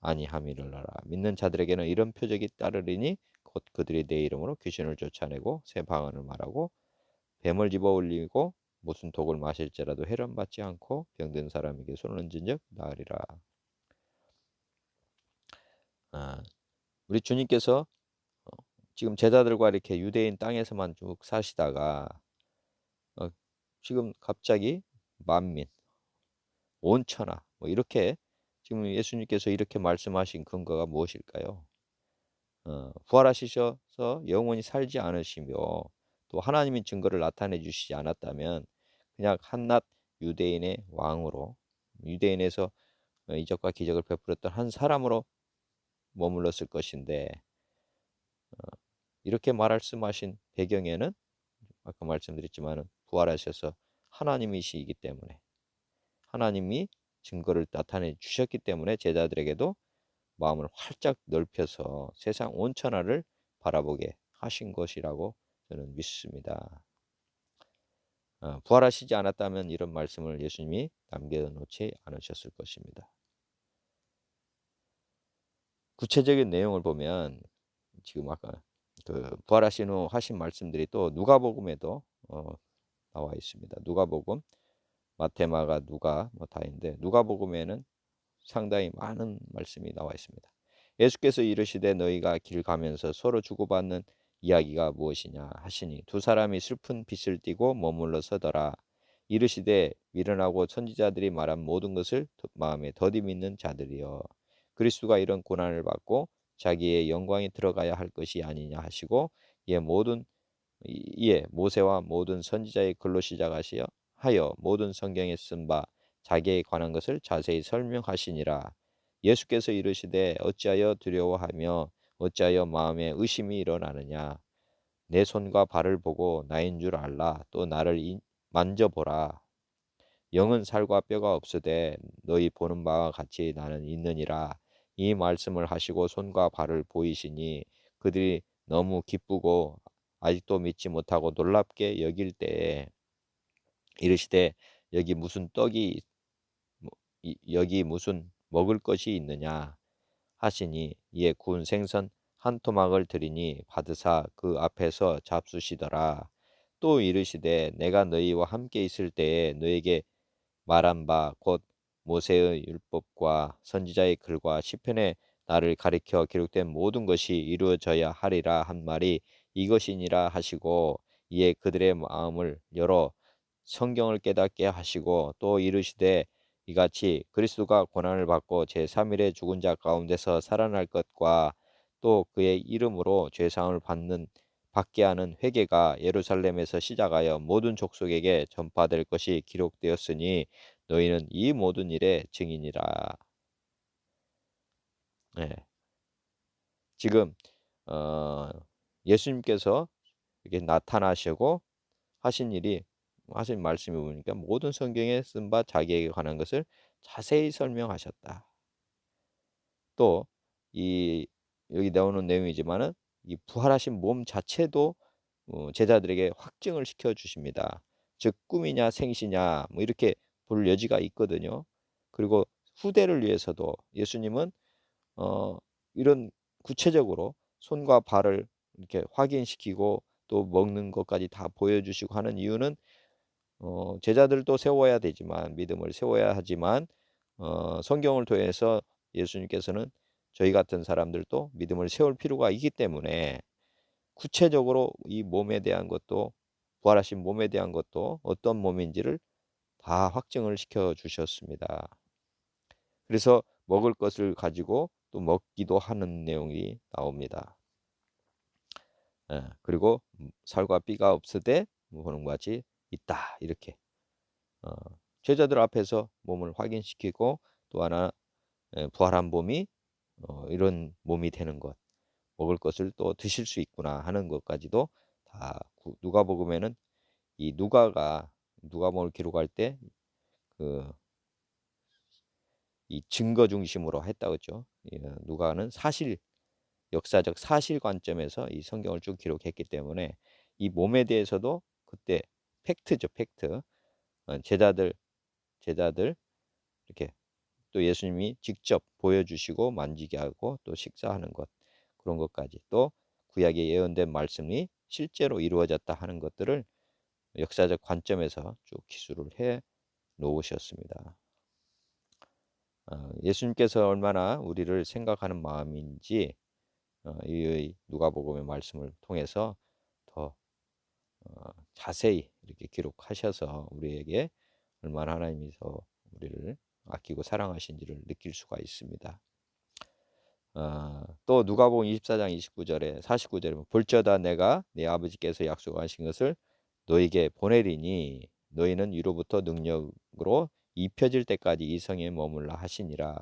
아니함이로라. 믿는 자들에게는 이런 표적이 따르리니 곧 그들이 내 이름으로 귀신을 쫓아내고 새 방언을 말하고 뱀을 집어 올리고 무슨 독을 마실지라도 해련받지 않고 병든 사람에게 손을 얹은즉 나으리라. 아, 우리 주님께서 지금 제자들과 이렇게 유대인 땅에서만 쭉 사시다가 어, 지금 갑자기 만민, 온 천하 뭐 이렇게 지금 예수님께서 이렇게 말씀하신 근거가 무엇일까요? 부활하시셔서 영원히 살지 않으시며 또 하나님의 증거를 나타내 주시지 않았다면 그냥 한낱 유대인의 왕으로, 유대인에서 이적과 기적을 베풀었던 한 사람으로 머물렀을 것인데 이렇게 말씀하신 배경에는 아까 말씀드렸지만은 부활하셔서 하나님이시기 때문에 하나님이 증거를 나타내 주셨기 때문에 제자들에게도 마음을 활짝 넓혀서 세상 온천하를 바라보게 하신 것이라고 저는 믿습니다. 부활하시지 않았다면 이런 말씀을 예수님이 남겨놓지 않으셨을 것입니다. 구체적인 내용을 보면 지금 아까 그 부활하신 후 하신 말씀들이 또 누가복음에도 나와 있습니다. 누가복음, 마태, 마가, 누가 뭐 다 있는데 누가복음에는 상당히 많은 말씀이 나와 있습니다. 예수께서 이르시되 너희가 길 가면서 서로 주고받는 이야기가 무엇이냐 하시니 두 사람이 슬픈 빛을 띠고 머물러 서더라. 이르시되 미련하고 선지자들이 말한 모든 것을 마음에 더디 믿는 자들이여 그리스도가 이런 고난을 받고 자기의 영광에 들어가야 할 것이 아니냐 하시고 이에 모세와 모든 선지자의 글로 시작하시어 하여 모든 성경에 쓴 바 자기에 관한 것을 자세히 설명하시니라. 예수께서 이르시되 어찌하여 두려워하며 어찌하여 마음에 의심이 일어나느냐. 내 손과 발을 보고 나인 줄 알라. 또 나를 만져보라. 영은 살과 뼈가 없으되 너희 보는 바와 같이 나는 있느니라. 이 말씀을 하시고 손과 발을 보이시니 그들이 너무 기쁘고 아직도 믿지 못하고 놀랍게 여길 때에 이르시되 여기 무슨 떡이 여기 무슨 먹을 것이 있느냐 하시니 이에 구운 생선 한 토막을 드리니 받으사 그 앞에서 잡수시더라. 또 이르시되 내가 너희와 함께 있을 때에 너에게 말한 바 곧 모세의 율법과 선지자의 글과 시편에 나를 가리켜 기록된 모든 것이 이루어져야 하리라 한 말이 이것이니라 하시고 이에 그들의 마음을 열어 성경을 깨닫게 하시고 또 이르시되 이같이 그리스도가 고난을 받고 제3일에 죽은 자 가운데서 살아날 것과 또 그의 이름으로 죄사함을 받게 하는 회개가 예루살렘에서 시작하여 모든 족속에게 전파될 것이 기록되었으니 너희는 이 모든 일의 증인이라. 네. 지금 어, 예수님께서 이렇게 나타나시고 하신 일이 하신 말씀이 보니까 모든 성경에 쓴 바 자기에게 관한 것을 자세히 설명하셨다. 또 이 여기 나오는 내용이지만은 이 부활하신 몸 자체도 제자들에게 확증을 시켜 주십니다. 즉 꿈이냐 생시냐 뭐 이렇게 볼 여지가 있거든요. 그리고 후대를 위해서도 예수님은 어 이런 구체적으로 손과 발을 이렇게 확인시키고 또 먹는 것까지 다 보여주시고 하는 이유는 제자들도 세워야 되지만 믿음을 세워야 하지만 성경을 통해서 예수님께서는 저희 같은 사람들도 믿음을 세울 필요가 있기 때문에 구체적으로 이 몸에 대한 것도 부활하신 몸에 대한 것도 어떤 몸인지를 다 확증을 시켜 주셨습니다. 그래서 먹을 것을 가지고 또 먹기도 하는 내용이 나옵니다. 그리고 살과 삐가 없으되 보는 것 같이 있다 이렇게 어, 제자들 앞에서 몸을 확인시키고 또 하나 부활한 몸이 이런 몸이 되는 것 먹을 것을 또 드실 수 있구나 하는 것까지도 다 누가복음에는 이 누가복음을 기록할 때 그 이 증거 중심으로 했다 그랬죠. 누가는 역사적 사실 관점에서 이 성경을 쭉 기록했기 때문에 이 몸에 대해서도 그때 팩트죠, 팩트. 제자들 이렇게 또 예수님이 직접 보여주시고 만지게 하고 또 식사하는 것 그런 것까지 또 구약에 예언된 말씀이 실제로 이루어졌다 하는 것들을 역사적 관점에서 쭉 기술을 해 놓으셨습니다. 예수님께서 얼마나 우리를 생각하는 마음인지 이 누가복음의 말씀을 통해서 더 자세히 이렇게 기록하셔서 우리에게 얼마나 하나님이 더 우리를 아끼고 사랑하신지를 느낄 수가 있습니다. 또 누가복음 24장 29절에 49절에 볼지어다 내가 네 아버지께서 약속하신 것을 너에게 보내리니 너희는 위로부터 능력으로 입혀질 때까지 이 성에 머물라 하시니라.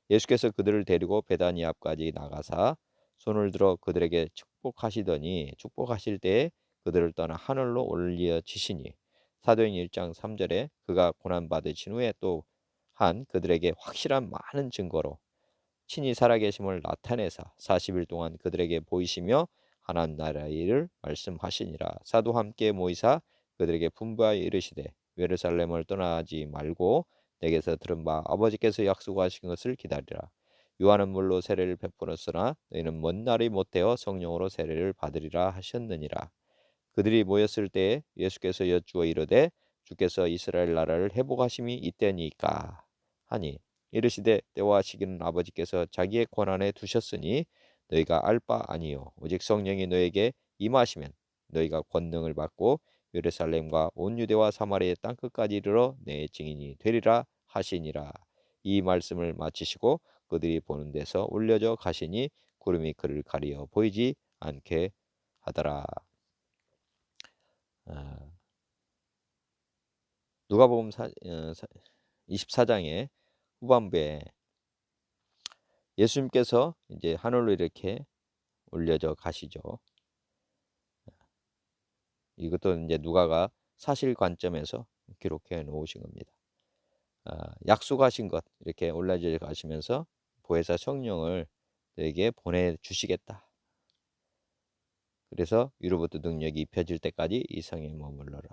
예수께서 그들을 데리고 베다니 앞까지 나가사 손을 들어 그들에게 축복하시더니 축복하실 때에 그들을 떠나 하늘로 올려지시니 사도행 1장 3절에 그가 고난 받으신 후에 또 한 그들에게 확실한 많은 증거로 친히 살아계심을 나타내사 40일 동안 그들에게 보이시며 하나님 나라의 일을 말씀하시니라. 사도 함께 모이사 그들에게 분부하여 이르시되 예루살렘을 떠나지 말고 내게서 들은 바 아버지께서 약속하신 것을 기다리라. 요한은 물로 세례를 베풀었으나 너희는 먼 날이 못되어 성령으로 세례를 받으리라 하셨느니라. 그들이 모였을 때에 예수께서 여쭈어 이르되 주께서 이스라엘 나라를 회복하심이 이때니까 하니 이르시되 때와 시기는 아버지께서 자기의 권한에 두셨으니 너희가 알 바 아니요 오직 성령이 너에게 임하시면 너희가 권능을 받고 예루살렘과 온 유대와 사마리아의 땅 끝까지 이르러 내 증인이 되리라 하시니라. 이 말씀을 마치시고 그들이 보는 데서 올려져 가시니 구름이 그를 가리어 보이지 않게 하더라. 아, 누가복음 24장의 후반부에 예수님께서 이제 하늘로 이렇게 올려져 가시죠. 이것도 이제 누가가 사실 관점에서 기록해 놓으신 겁니다. 약속하신 것 이렇게 올라져 가시면서 보혜사 성령을 너에게 보내 주시겠다. 그래서 위로부터 능력이 입혀질 때까지 이 성에 머물러라.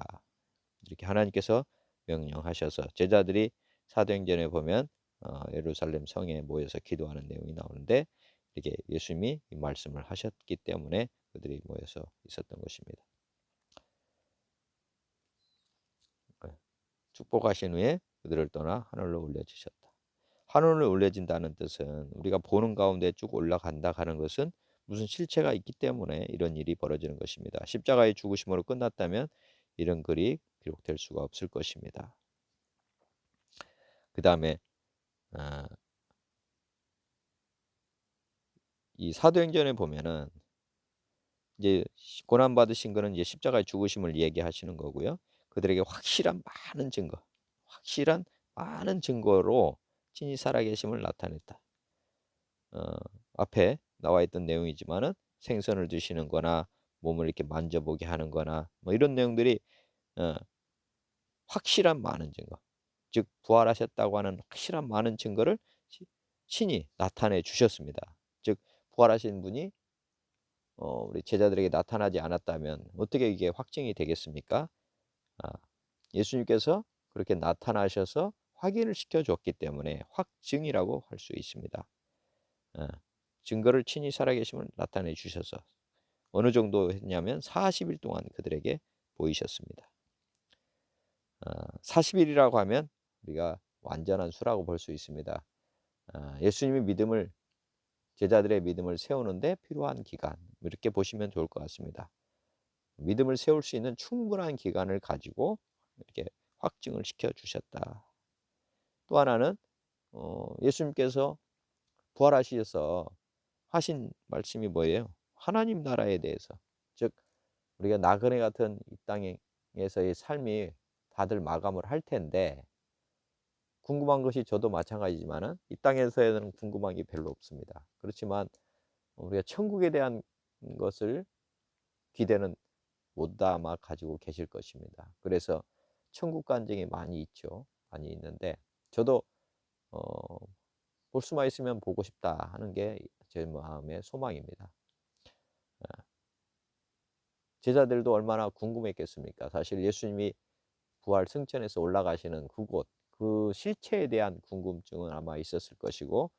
이렇게 하나님께서 명령하셔서 제자들이 사도행전에 보면 예루살렘 성에 모여서 기도하는 내용이 나오는데 이렇게 예수님이 이 말씀을 하셨기 때문에 그들이 모여서 있었던 것입니다. 축복하신 후에 그들을 떠나 하늘로 올려지셨다. 하늘로 올려진다는 뜻은 우리가 보는 가운데 쭉 올라간다 하는 것은 무슨 실체가 있기 때문에 이런 일이 벌어지는 것입니다. 십자가의 죽으심으로 끝났다면 이런 글이 기록될 수가 없을 것입니다. 그 다음에 이 사도행전에 보면은 이제 고난 받으신 거는 이제 십자가의 죽으심을 얘기하시는 거고요. 그들에게 확실한 많은 증거로 친히 살아계심을 나타냈다. 앞에 나와 있던 내용이지만은 생선을 드시는 거나 몸을 이렇게 만져보게 하는 거나 뭐 이런 내용들이 어, 확실한 많은 증거, 즉 부활하셨다고 하는 확실한 많은 증거를 친히 나타내 주셨습니다. 즉 부활하신 분이 우리 제자들에게 나타나지 않았다면 어떻게 이게 확증이 되겠습니까? 아, 예수님께서 그렇게 나타나셔서 확인을 시켜줬기 때문에 확증이라고 할 수 있습니다. 증거를 친히 살아계심을 나타내 주셔서 어느 정도 했냐면 40일 동안 그들에게 보이셨습니다. 40일이라고 하면 우리가 완전한 수라고 볼 수 있습니다. 예수님의 믿음을 제자들의 믿음을 세우는데 필요한 기간 이렇게 보시면 좋을 것 같습니다. 믿음을 세울 수 있는 충분한 기간을 가지고 이렇게 확증을 시켜 주셨다. 또 하나는 예수님께서 부활하셔서 하신 말씀이 뭐예요? 하나님 나라에 대해서. 즉 우리가 나그네 같은 이 땅에서의 삶이 다들 마감을 할 텐데 궁금한 것이 저도 마찬가지지만은 이 땅에서는 궁금한 게 별로 없습니다. 그렇지만 우리가 천국에 대한 것을 기대는 못 담아 가지고 계실 것입니다. 그래서 천국 간증이 많이 있죠. 많이 있는데 저도 어, 볼 수만 있으면 보고 싶다 하는 게 제 마음의 소망입니다. 제자들도 얼마나 궁금했겠습니까? 사실 예수님이 부활 승천해서 올라가시는 그곳, 그 실체에 대한 궁금증은 아마 있었을 것이고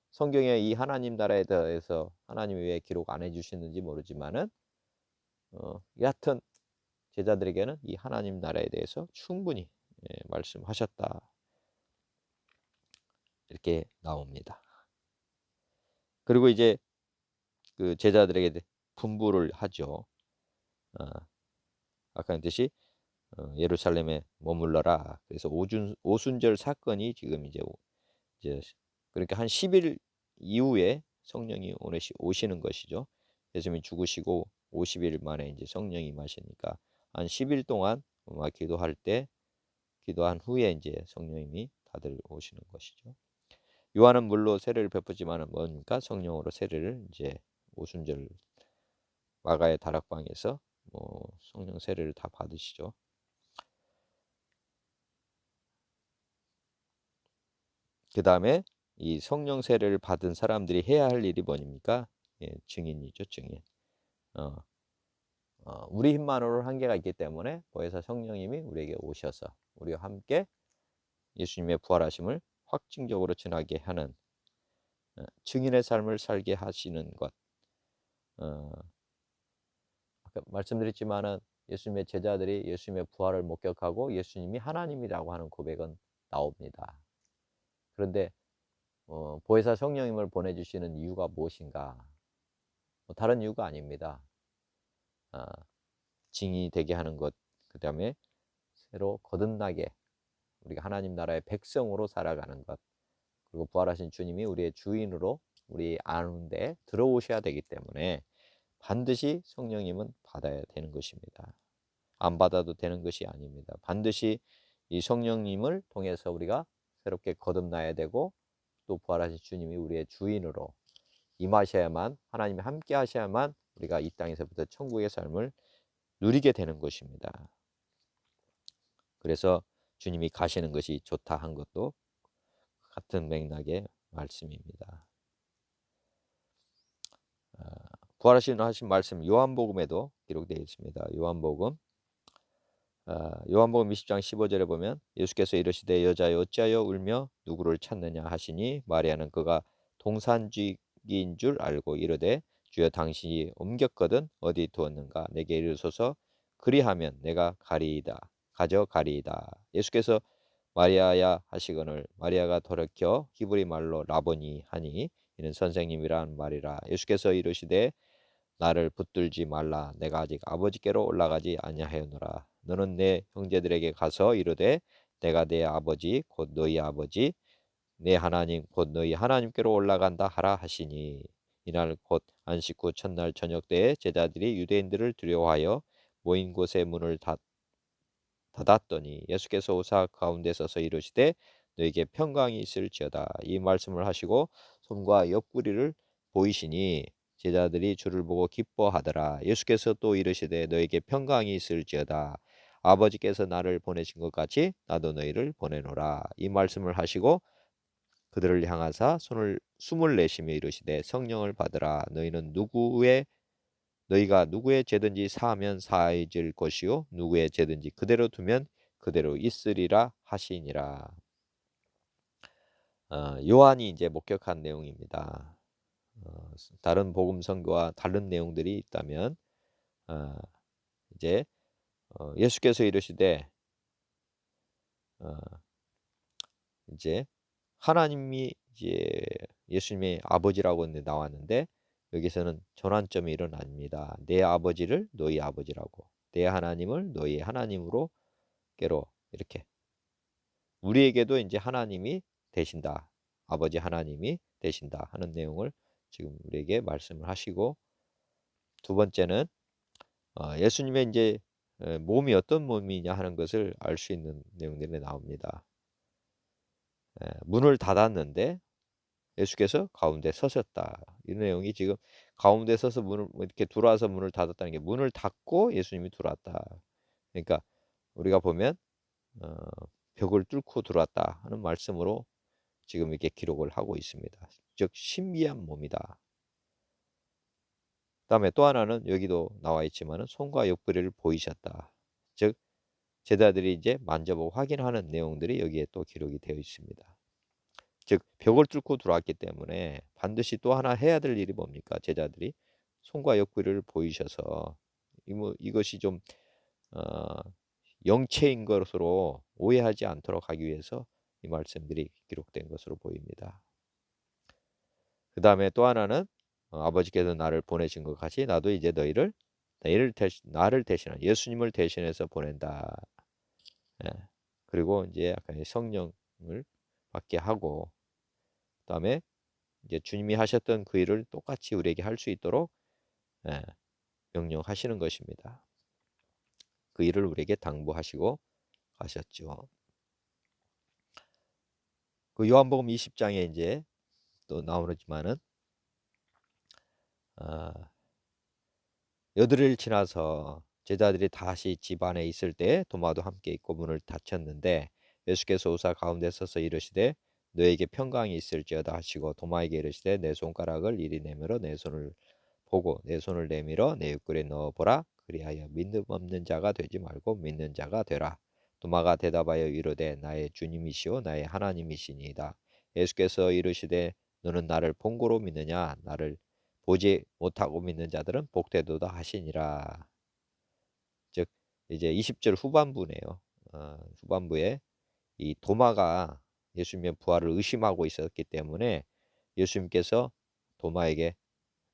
성경에 이 하나님 나라에 대해서 하나님이 왜 기록 안 해주시는지 모르지만은 여하튼 제자들에게는 이 하나님 나라에 대해서 충분히 말씀하셨다 이렇게 나옵니다. 그리고 이제 그 제자들에게 분부를 하죠. 어, 아까 했듯이 예루살렘에 머물러라. 그래서 오순절 사건이 지금 이제 그러니까 한 10일 이후에 성령이 오시는 것이죠. 예수님이 죽으시고 50일 만에 이제 성령이 임하시니까 한 10일 동안 아마 기도할 때 기도한 후에 이제 성령님이 다들 오시는 것이죠. 요한은 물로 세례를 베푸지만은 뭡니까? 성령으로 세례를 이제 오순절 마가의 다락방에서 성령 세례를 다 받으시죠. 그 다음에 이 성령 세례를 받은 사람들이 해야 할 일이 뭐입니까? 예, 증인이죠, 증인. 어, 우리 힘만으로는 한계가 있기 때문에 보혜사 성령님이 우리에게 오셔서 우리와 함께 예수님의 부활하심을 확증적으로 전하게 하는 증인의 삶을 살게 하시는 것. 어, 아까 말씀드렸지만은 예수님의 제자들이 예수님의 부활을 목격하고 예수님이 하나님이라고 하는 고백은 나옵니다. 그런데 보혜사 성령님을 보내주시는 이유가 무엇인가? 다른 이유가 아닙니다. 아, 증인이 되게 하는 것, 그 다음에 새로 거듭나게 우리가 하나님 나라의 백성으로 살아가는 것, 그리고 부활하신 주님이 우리의 주인으로 우리 안에 들어오셔야 되기 때문에 반드시 성령님은 받아야 되는 것입니다. 안 받아도 되는 것이 아닙니다. 반드시 이 성령님을 통해서 우리가 새롭게 거듭나야 되고, 또 부활하신 주님이 우리의 주인으로 임하셔야만, 하나님이 함께 하셔야만 우리가 이 땅에서부터 천국의 삶을 누리게 되는 것입니다. 그래서 주님이 가시는 것이 좋다 한 것도 같은 맥락의 말씀입니다. 부활하신 말씀 요한복음에도 기록되어 있습니다. 요한복음 20장 15절에 보면 예수께서 이르시되 여자여 어찌하여 울며 누구를 찾느냐 하시니 마리아는 그가 동산직인 줄 알고 이르되 주여 당신이 옮겼거든 어디 두었는가 내게 이르소서 그리하면 내가 가져가리이다. 예수께서 마리아야 하시거늘 마리아가 돌이켜 히브리 말로 라보니 하니 이는 선생님이란 말이라. 예수께서 이르시되 나를 붙들지 말라. 내가 아직 아버지께로 올라가지 아니하였노라. 너는 내 형제들에게 가서 이르되 내가 내 아버지 곧 너희 아버지 내 하나님 곧 너희 하나님께로 올라간다 하라 하시니 이날 곧 안식 후 첫날 저녁 때에 제자들이 유대인들을 두려워하여 모인 곳에 문을 닫았더니 예수께서 오사 가운데 서서 이르시되 너에게 평강이 있을지어다. 이 말씀을 하시고 손과 옆구리를 보이시니 제자들이 주를 보고 기뻐하더라. 예수께서 또 이르시되 너에게 평강이 있을지어다. 아버지께서 나를 보내신 것 같이 나도 너희를 보내노라. 이 말씀을 하시고 그들을 향하사 숨을 내쉬며 이르시되 성령을 받으라. 너희가 누구의 죄든지 사하면 사해질 것이요 누구의 죄든지 그대로 두면 그대로 있으리라 하시니라. 요한이 이제 목격한 내용입니다. 다른 복음 선교와 다른 내용들이 있다면 어, 이제 예수께서 이르시되 어, 이제 하나님이 이제 예수님의 아버지라고 나왔는데 여기서는 전환점이 일어납니다. 내 아버지를 너희 아버지라고, 내 하나님을 너희 하나님으로 깨로 이렇게 우리에게도 이제 하나님이 되신다. 아버지 하나님이 되신다 하는 내용을 지금 우리에게 말씀을 하시고, 두 번째는 예수님의 이제 몸이 어떤 몸이냐 하는 것을 알 수 있는 내용들이 나옵니다. 문을 닫았는데 예수께서 가운데 서셨다. 이 내용이 지금 가운데 서서 문을 이렇게 들어와서 문을 닫았다는 게 문을 닫고 예수님이 들어왔다. 그러니까 우리가 보면 어, 벽을 뚫고 들어왔다 하는 말씀으로 지금 이렇게 기록을 하고 있습니다. 즉 신비한 몸이다. 그다음에 또 하나는 여기도 나와 있지만은 손과 옆구리를 보이셨다. 즉 제자들이 이제 만져보고 확인하는 내용들이 여기에 또 기록이 되어 있습니다. 즉 벽을 뚫고 들어왔기 때문에 반드시 또 하나 해야 될 일이 뭡니까? 제자들이 손과 옆구리를 보이셔서 이것이 좀 어, 영체인 것으로 오해하지 않도록 하기 위해서 이 말씀들이 기록된 것으로 보입니다. 그 다음에 또 하나는 아버지께서 나를 보내신 것 같이 나도 이제 나를 대신한 예수님을 대신해서 보낸다. 예. 그리고 이제 약간 성령을 받게 하고, 그다음에 이제 주님이 하셨던 그 일을 똑같이 우리에게 할 수 있도록 예, 명령하시는 것입니다. 그 일을 우리에게 당부하시고 가셨죠. 그 요한복음 20장에 이제 또 나오지만은 여드를 지나서 제자들이 다시 집 안에 있을 때 도마도 함께 있고 문을 닫혔는데 예수께서 오사 가운데 서서 이르시되 너에게 평강이 있을지어다 하시고 도마에게 이르시되 내 손가락을 이리 내밀어 내 손을 보고 내 손을 내밀어 내 옆구리에 넣어 보라. 그리하여 믿음 없는 자가 되지 말고 믿는 자가 되라. 도마가 대답하여 이르되 나의 주님이시오 나의 하나님이시니이다. 예수께서 이르시되 너는 나를 본고로 믿느냐 나를 보지 못하고 믿는 자들은 복되도다 하시니라. 즉 이제 20절 후반부네요. 후반부에 이 도마가 예수님의 부활을 의심하고 있었기 때문에 예수님께서 도마에게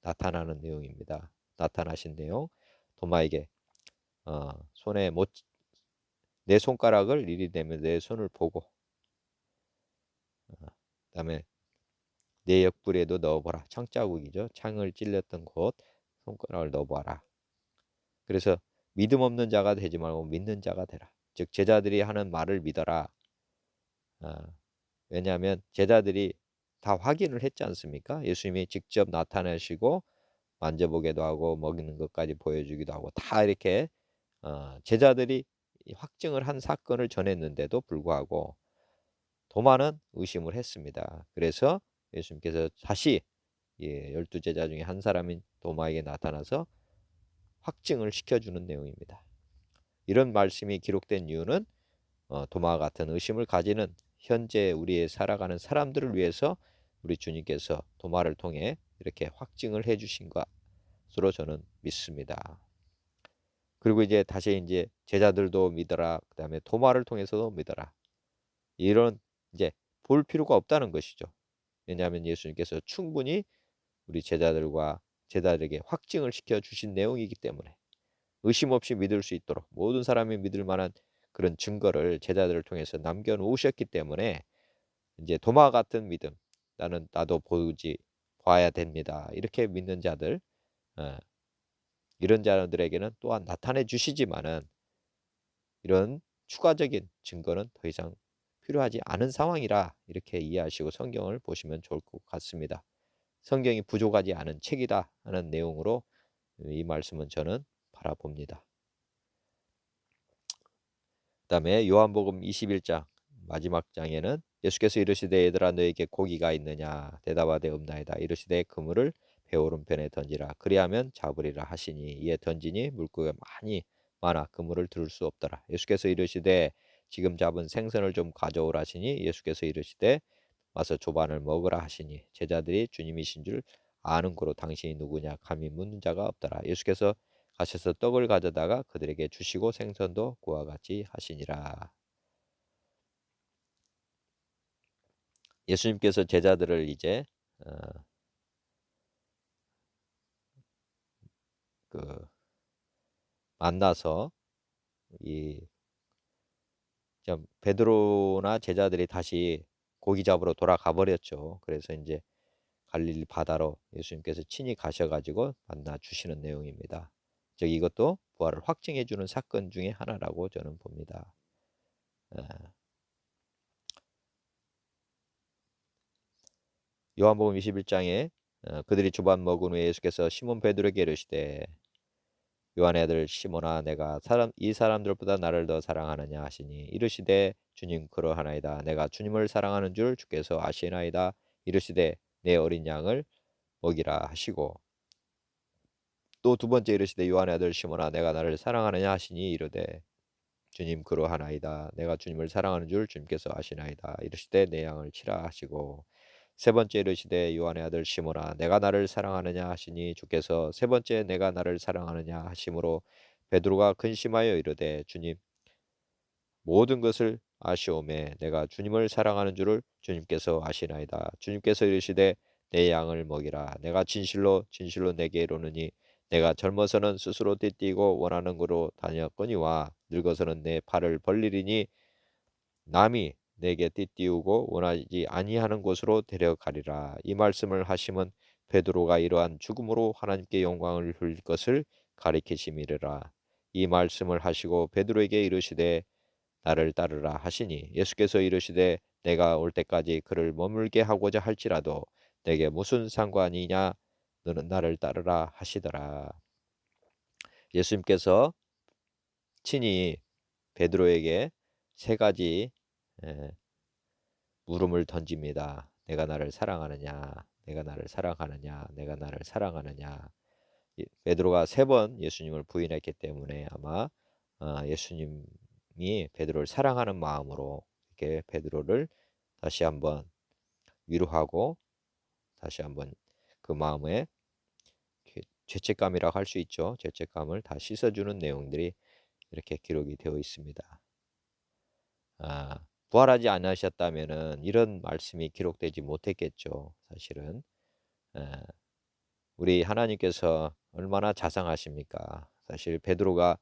나타나는 내용입니다. 나타나신 내용, 도마에게 손에 못 내 손가락을 이리 대면 내 손을 보고 그다음에 내 옆구리에도 넣어보라. 창자국이죠. 창을 찔렸던 곳 손가락을 넣어봐라. 그래서 믿음 없는 자가 되지 말고 믿는 자가 되라. 즉 제자들이 하는 말을 믿어라. 왜냐하면 제자들이 다 확인을 했지 않습니까? 예수님이 직접 나타나시고 만져보기도 하고 먹이는 것까지 보여주기도 하고 다 이렇게 제자들이 확증을 한 사건을 전했는데도 불구하고 도마는 의심을 했습니다. 그래서 예수님께서 다시 12제자 중에 한 사람인 도마에게 나타나서 확증을 시켜주는 내용입니다. 이런 말씀이 기록된 이유는 도마와 같은 의심을 가지는 현재 우리의 살아가는 사람들을 위해서 우리 주님께서 도마를 통해 이렇게 확증을 해주신 것으로 저는 믿습니다. 그리고 이제 다시 이제 제자들도 믿어라. 그다음에 도마를 통해서도 믿어라. 이런 이제 볼 필요가 없다는 것이죠. 왜냐하면 예수님께서 충분히 우리 제자들에게 확증을 시켜 주신 내용이기 때문에 의심 없이 믿을 수 있도록 모든 사람이 믿을 만한 그런 증거를 제자들을 통해서 남겨 놓으셨기 때문에 이제 도마 같은 믿음, 나도 보지 봐야 됩니다. 이렇게 믿는 자들, 어, 이런 자들에게는 또한 나타내 주시지만은 이런 추가적인 증거는 더 이상 필요하지 않은 상황이라 이렇게 이해하시고 성경을 보시면 좋을 것 같습니다. 성경이 부족하지 않은 책이다 하는 내용으로 이 말씀은 저는 바라봅니다. 그다음에 요한복음 21장 마지막 장에는 예수께서 이르시되 얘들아 너에게 고기가 있느냐 대답하되 없나이다. 이르시되 그물을 배 오른편에 던지라 그리하면 잡으리라 하시니 이에 던지니 물고기가 많아 그물을 들을 수 없더라. 예수께서 이르시되 지금 잡은 생선을 좀 가져오라 하시니 예수께서 이르시되 와서 조반을 먹으라 하시니 제자들이 주님이신 줄 아는 고로 당신이 누구냐 감히 묻는 자가 없더라. 예수께서 가셔서 떡을 가져다가 그들에게 주시고 생선도 그와 같이 하시니라. 예수님께서 제자들을 이제 어, 그 만나서 이 베드로나 제자들이 다시 고기 잡으러 돌아가 버렸죠. 그래서 이제 갈릴리 바다로 예수님께서 친히 가셔가지고 만나 주시는 내용입니다. 즉 이것도 부활을 확증해 주는 사건 중에 하나라고 저는 봅니다. 요한복음 21장에 그들이 주반 먹은 후에 예수께서 시몬 베드로에게 이르시되 요한의 아들 시몬아 내가 이 사람들보다 나를 더 사랑하느냐 하시니 이르시되 주님 그러하나이다. 내가 주님을 사랑하는 줄 주께서 아시나이다. 이르시되 내 어린 양을 먹이라 하시고 또 두 번째 이르시되 요한의 아들 시몬아 내가 나를 사랑하느냐 하시니 이르되 주님 그러하나이다. 내가 주님을 사랑하는 줄 주님께서 아시나이다. 이르시되 내 양을 치라 하시고 세 번째 이르시되 요한의 아들 시몬아 내가 나를 사랑하느냐 하시니 주께서 세 번째 내가 나를 사랑하느냐 하심으로 베드로가 근심하여 이르되 주님 모든 것을 아시오매 내가 주님을 사랑하는 줄을 주님께서 아시나이다. 주님께서 이르시되 내 양을 먹이라. 내가 진실로 진실로 내게 이르노니 내가 젊어서는 스스로 띠띠고 원하는 곳으로 다녔거니와 늙어서는 내 팔을 벌리리니 남이 내게 띠띠우고 원하지 아니하는 곳으로 데려가리라. 이 말씀을 하심은 베드로가 이러한 죽음으로 하나님께 영광을 돌릴 것을 가리키심이라. 이 말씀을 하시고 베드로에게 이르시되 나를 따르라 하시니 예수께서 이르시되 내가 올 때까지 그를 머물게 하고자 할지라도 내게 무슨 상관이냐 너는 나를 따르라 하시더라. 예수님께서 친히 베드로에게 세 가지 에, 물음을 던집니다. 내가 나를 사랑하느냐? 내가 나를 사랑하느냐? 내가 나를 사랑하느냐? 베드로가 3번 예수님을 부인했기 때문에 아마 예수님이 베드로를 사랑하는 마음으로 이렇게 베드로를 다시 한번 위로하고 다시 한번 그 마음에 죄책감이라고 할 수 있죠. 죄책감을 다 씻어주는 내용들이 이렇게 기록이 되어 있습니다. 부활하지 않으셨다면은 이런 말씀이 기록되지 못했겠죠. 사실은 우리 하나님께서 얼마나 자상하십니까? 사실 베드로가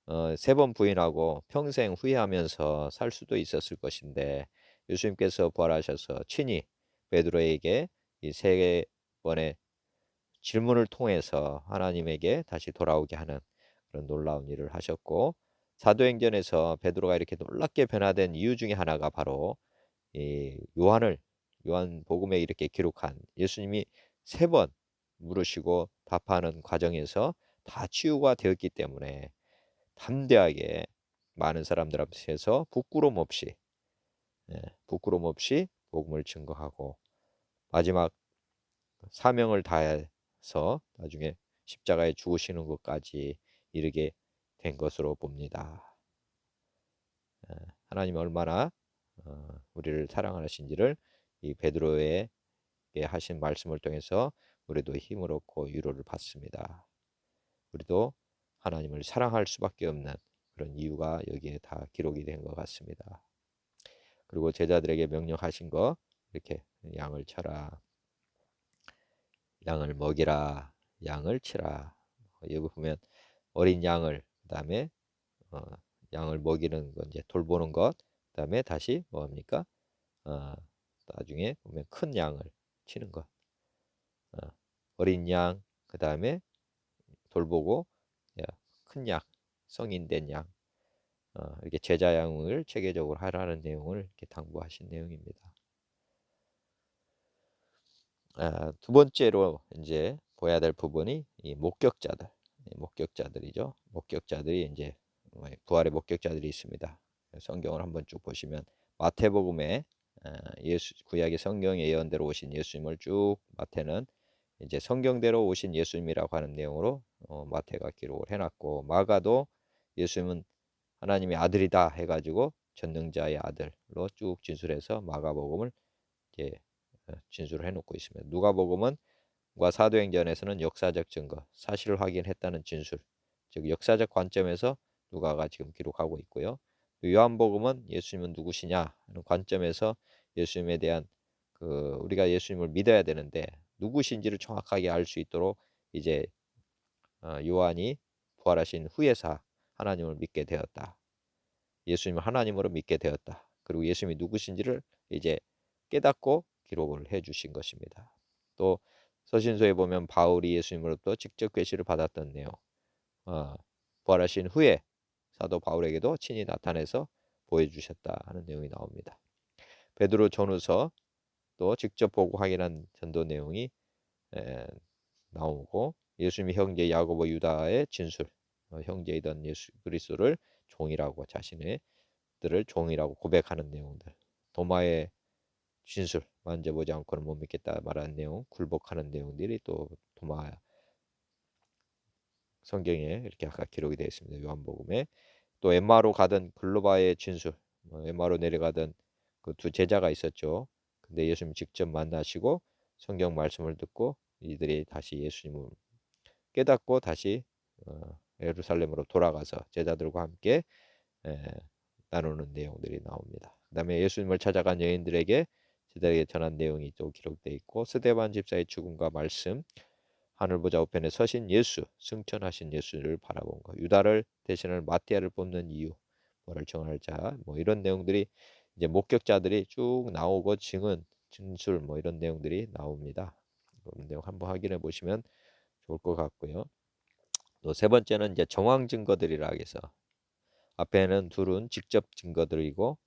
3번 부인하고 평생 후회하면서 살 수도 있었을 것인데 예수님께서 부활하셔서 친히 베드로에게 이 3번의 질문을 통해서 하나님에게 다시 돌아오게 하는 그런 놀라운 일을 하셨고, 사도행전에서 베드로가 이렇게 놀랍게 변화된 이유 중에 하나가 바로 이 요한복음에 이렇게 기록한 예수님이 3번 물으시고 답하는 과정에서 다 치유가 되었기 때문에 담대하게 많은 사람들 앞에서 부끄럼 없이 복음을 증거하고 마지막 사명을 다해서 나중에 십자가에 죽으시는 것까지 이르게 된 것으로 봅니다. 하나님 얼마나 우리를 사랑하신지를 이 베드로에게 하신 말씀을 통해서 우리도 힘을 얻고 위로를 받습니다. 우리도 하나님을 사랑할 수밖에 없는 그런 이유가 여기에 다 기록이 된 것 같습니다. 그리고 제자들에게 명령하신 거 이렇게 양을 쳐라, 양을 먹이라, 양을 치라. 여기 보면 어린 양을 그다음에 어, 양을 먹이는 것, 이제 돌보는 것, 그다음에 다시 뭡니까? 어, 나중에 보면 큰 양을 치는 것, 어, 어린 양, 그다음에 돌보고 큰 양, 성인된 양, 이렇게 제자 양을 체계적으로 하라는 내용을 이렇게 당부하신 내용입니다. 두 번째로 이제 보아야 될 부분이 이 목격자들이죠. 목격자들이 이제 부활의 목격자들이 있습니다. 성경을 한번 쭉 보시면 마태복음에 예수 구약의 성경의 예언대로 오신 예수님을 쭉 마태는 이제 성경대로 오신 예수님이라고 하는 내용으로 마태가 기록을 해놨고, 마가도 예수님은 하나님의 아들이다 해가지고 전능자의 아들로 쭉 진술해서 마가복음을 이제 진술을 해놓고 있습니다. 누가복음은 과 사도행전에서는 역사적 증거, 사실을 확인했다는 진술, 즉 역사적 관점에서 누가가 지금 기록하고 있고요. 요한복음은 예수님은 누구시냐 하는 관점에서 예수님에 대한 우리가 예수님을 믿어야 되는데 누구신지를 정확하게 알 수 있도록 이제 요한이 부활하신 후에서 하나님을 믿게 되었다. 예수님을 하나님으로 믿게 되었다. 그리고 예수님이 누구신지를 이제 깨닫고 기록을 해 주신 것입니다. 또 서신서에 보면 바울이 예수님으로부터 직접 계시를 받았던 내용, 부활하신 후에 사도 바울에게도 친히 나타내서 보여주셨다 하는 내용이 나옵니다. 베드로 전후서 또 직접 보고 확인한 전도 내용이 나오고, 예수님이 형제 야고보 유다의 진술, 형제이던 예수 그리스도를 종이라고 자신의 들을 종이라고 고백하는 내용들, 도마의 진술, 만져보지 않고는 못 믿겠다 말하는 내용, 굴복하는 내용들이 또 도마 성경에 이렇게 아까 기록이 되어 있습니다. 요한복음에. 또 엠마로 가던 글로바의 진술, 엠마로 내려가던 그 두 제자가 있었죠. 근데 예수님 직접 만나시고 성경 말씀을 듣고 이들이 다시 예수님을 깨닫고 다시 예루살렘으로 돌아가서 제자들과 함께 에, 나누는 내용들이 나옵니다. 그다음에 예수님을 찾아간 여인들에게 제자에게 전한 내용이 또 기록되어 있고, 스데반 집사의 죽음과 말씀, 하늘 보좌 우편에 서신 예수, 승천하신 예수를 바라본 것, 유다를 대신할 마띠아를 뽑는 이유, 뭐를 정할 자, 뭐 이런 내용들이 이제 목격자들이 쭉 나오고 진술 뭐 이런 내용들이 나옵니다. 그런 내용 한번 확인해 보시면 좋을 것 같고요. 또 세 번째는 이제 정황 증거들이라 해서 앞에는 둘은 직접 증거들이고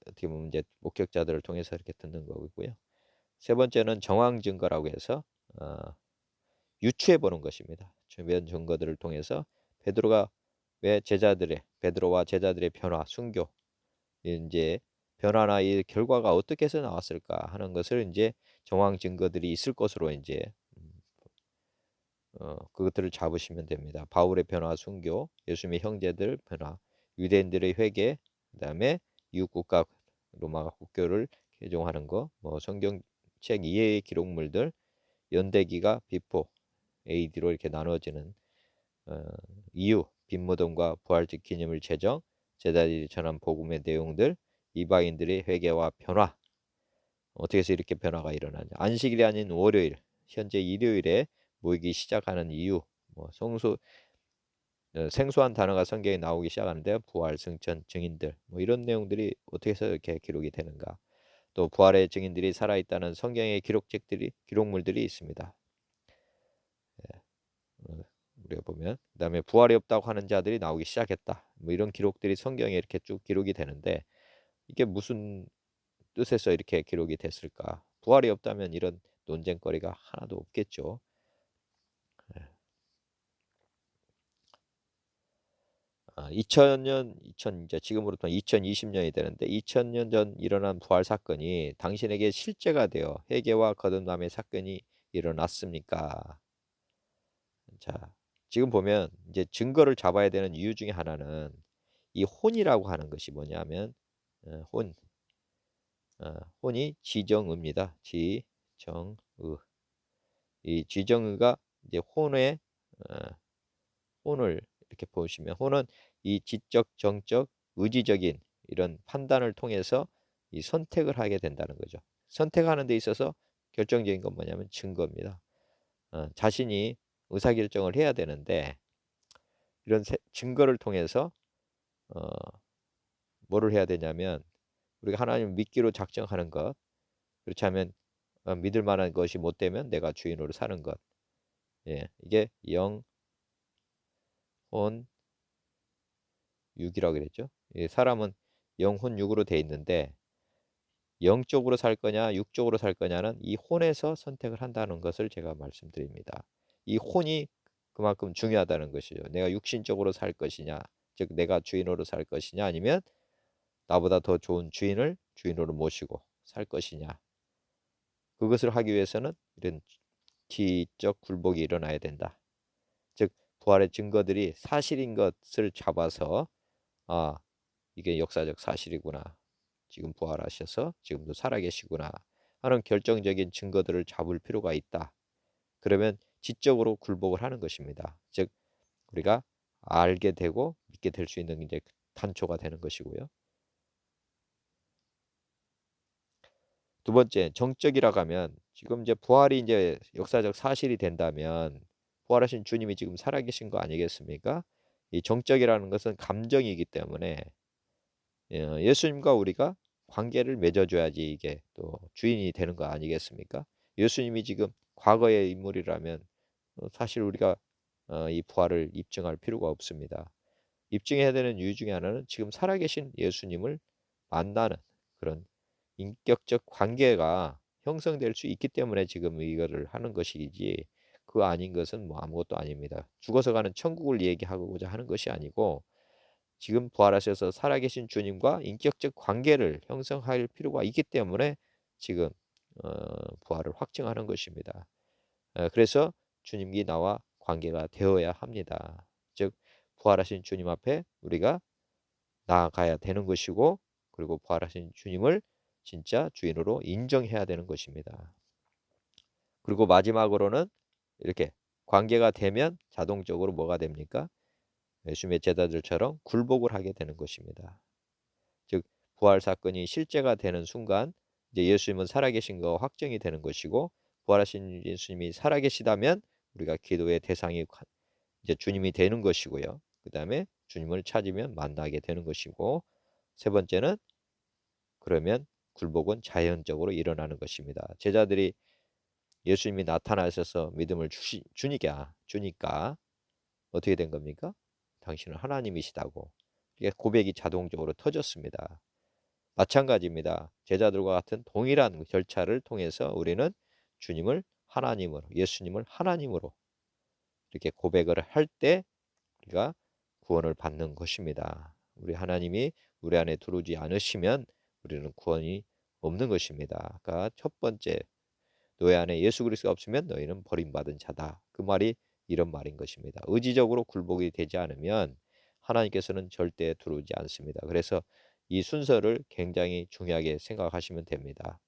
어떻게 보면 이제 목격자들을 통해서 이렇게 듣는 거고요. 세 번째는 정황 증거라고 해서 유추해 보는 것입니다. 주변 증거들을 통해서 베드로와 제자들의 변화, 순교, 이제 변화나 이 결과가 어떻게 해서 나왔을까 하는 것을 이제 정황 증거들이 있을 것으로 이제 그것들을 잡으시면 됩니다. 바울의 변화 순교, 예수님의 형제들 변화, 유대인들의 회개, 그다음에 이웃 국가 로마 국교를 개종하는 거, 뭐 성경책 이해의 기록물들, 연대기가 비포 AD로 이렇게 나누어지는 어, 이유, 빈무덤과 부활절 기념일 제정, 제자들이 전한 복음의 내용들, 이방인들의 회개와 변화, 어떻게 해서 이렇게 변화가 일어나냐. 안식일이 아닌 월요일, 현재 일요일에 모이기 시작하는 이유, 뭐 생소한 단어가 성경에 나오기 시작하는데 부활, 승천, 증인들 뭐 이런 내용들이 어떻게 해서 이렇게 기록이 되는가. 또 부활의 증인들이 살아있다는 성경의 기록물들이 있습니다. 어, 우리가 보면 그다음에 부활이 없다고 하는 자들이 나오기 시작했다. 뭐 이런 기록들이 성경에 이렇게 쭉 기록이 되는데 이게 무슨 뜻에서 이렇게 기록이 됐을까? 부활이 없다면 이런 논쟁거리가 하나도 없겠죠. 2000년, 2000 이제 지금으로부터 2020년이 되는데 2000년 전 일어난 부활 사건이 당신에게 실제가 되어 회개와 거듭남의 사건이 일어났습니까? 자, 지금 보면 이제 증거를 잡아야 되는 이유 중에 하나는 이 혼이라고 하는 것이 뭐냐면 어, 혼, 혼이 지정의입니다. 지정의. 이 지정의가 이제 어, 혼을 이렇게 보시면 혼은 이 지적, 정적, 의지적인 이런 판단을 통해서 이 선택을 하게 된다는 거죠. 선택하는 데 있어서 결정적인 건 뭐냐면 증거입니다. 자신이 의사결정을 해야 되는데 이런 증거를 통해서 어, 뭐를 해야 되냐면 우리가 하나님 믿기로 작정하는 것, 그렇지 않으면 믿을 만한 것이 못 되면 내가 주인으로 사는 것. 예, 이게 영, 혼, 육이라고 그랬죠. 예, 사람은 영혼 육으로 돼 있는데 영적으로 살 거냐 육적으로 살 거냐는 이 혼에서 선택을 한다는 것을 제가 말씀드립니다. 이 혼이 그만큼 중요하다는 것이죠. 내가 육신적으로 살 것이냐, 즉 내가 주인으로 살 것이냐, 아니면 나보다 더 좋은 주인을 주인으로 모시고 살 것이냐. 그것을 하기 위해서는 이런 지적 굴복이 일어나야 된다. 즉 부활의 증거들이 사실인 것을 잡아서 아, 이게 역사적 사실이구나. 지금 부활하셔서 지금도 살아계시구나 하는 결정적인 증거들을 잡을 필요가 있다. 그러면 지적으로 굴복을 하는 것입니다. 즉 우리가 알게 되고 믿게 될 수 있는 이제 단초가 되는 것이고요. 두 번째, 정적이라고 하면 지금 이제 부활이 이제 역사적 사실이 된다면 부활하신 주님이 지금 살아계신 거 아니겠습니까? 이 정적이라는 것은 감정이기 때문에 예수님과 우리가 관계를 맺어줘야지 이게 또 주인이 되는 거 아니겠습니까? 예수님이 지금 과거의 인물이라면 사실 우리가 이 부활을 입증할 필요가 없습니다. 입증해야 되는 이유 중에 하나는 지금 살아계신 예수님을 만나는 그런 인격적 관계가 형성될 수 있기 때문에 지금 이거를 하는 것이지 그거 아닌 것은 뭐 아무것도 아닙니다. 죽어서 가는 천국을 얘기하고자 하는 것이 아니고 지금 부활하셔서 살아계신 주님과 인격적 관계를 형성할 필요가 있기 때문에 지금 부활을 확증하는 것입니다. 그래서 주님이 나와 관계가 되어야 합니다. 즉 부활하신 주님 앞에 우리가 나아가야 되는 것이고 그리고 부활하신 주님을 진짜 주인으로 인정해야 되는 것입니다. 그리고 마지막으로는 이렇게 관계가 되면 자동적으로 뭐가 됩니까? 예수님의 제자들처럼 굴복을 하게 되는 것입니다. 즉 부활 사건이 실제가 되는 순간 이제 예수님은 살아계신 거 확정이 되는 것이고 부활하신 예수님이 살아계시다면 우리가 기도의 대상이 이제 주님이 되는 것이고요. 그 다음에 주님을 찾으면 만나게 되는 것이고 세 번째는 그러면 굴복은 자연적으로 일어나는 것입니다. 제자들이 예수님이 나타나셔서 믿음을 주니까 어떻게 된 겁니까? 당신은 하나님이시다고. 이게 고백이 자동적으로 터졌습니다. 마찬가지입니다. 제자들과 같은 동일한 절차를 통해서 우리는 주님을 하나님으로, 예수님을 하나님으로 이렇게 고백을 할 때 우리가 구원을 받는 것입니다. 우리 하나님이 우리 안에 들어오지 않으시면 우리는 구원이 없는 것입니다. 그러니까 첫 번째, 너희 안에 예수 그리스도가 없으면 너희는 버림받은 자다. 그 말이 이런 말인 것입니다. 의지적으로 굴복이 되지 않으면 하나님께서는 절대 들어오지 않습니다. 그래서 이 순서를 굉장히 중요하게 생각하시면 됩니다.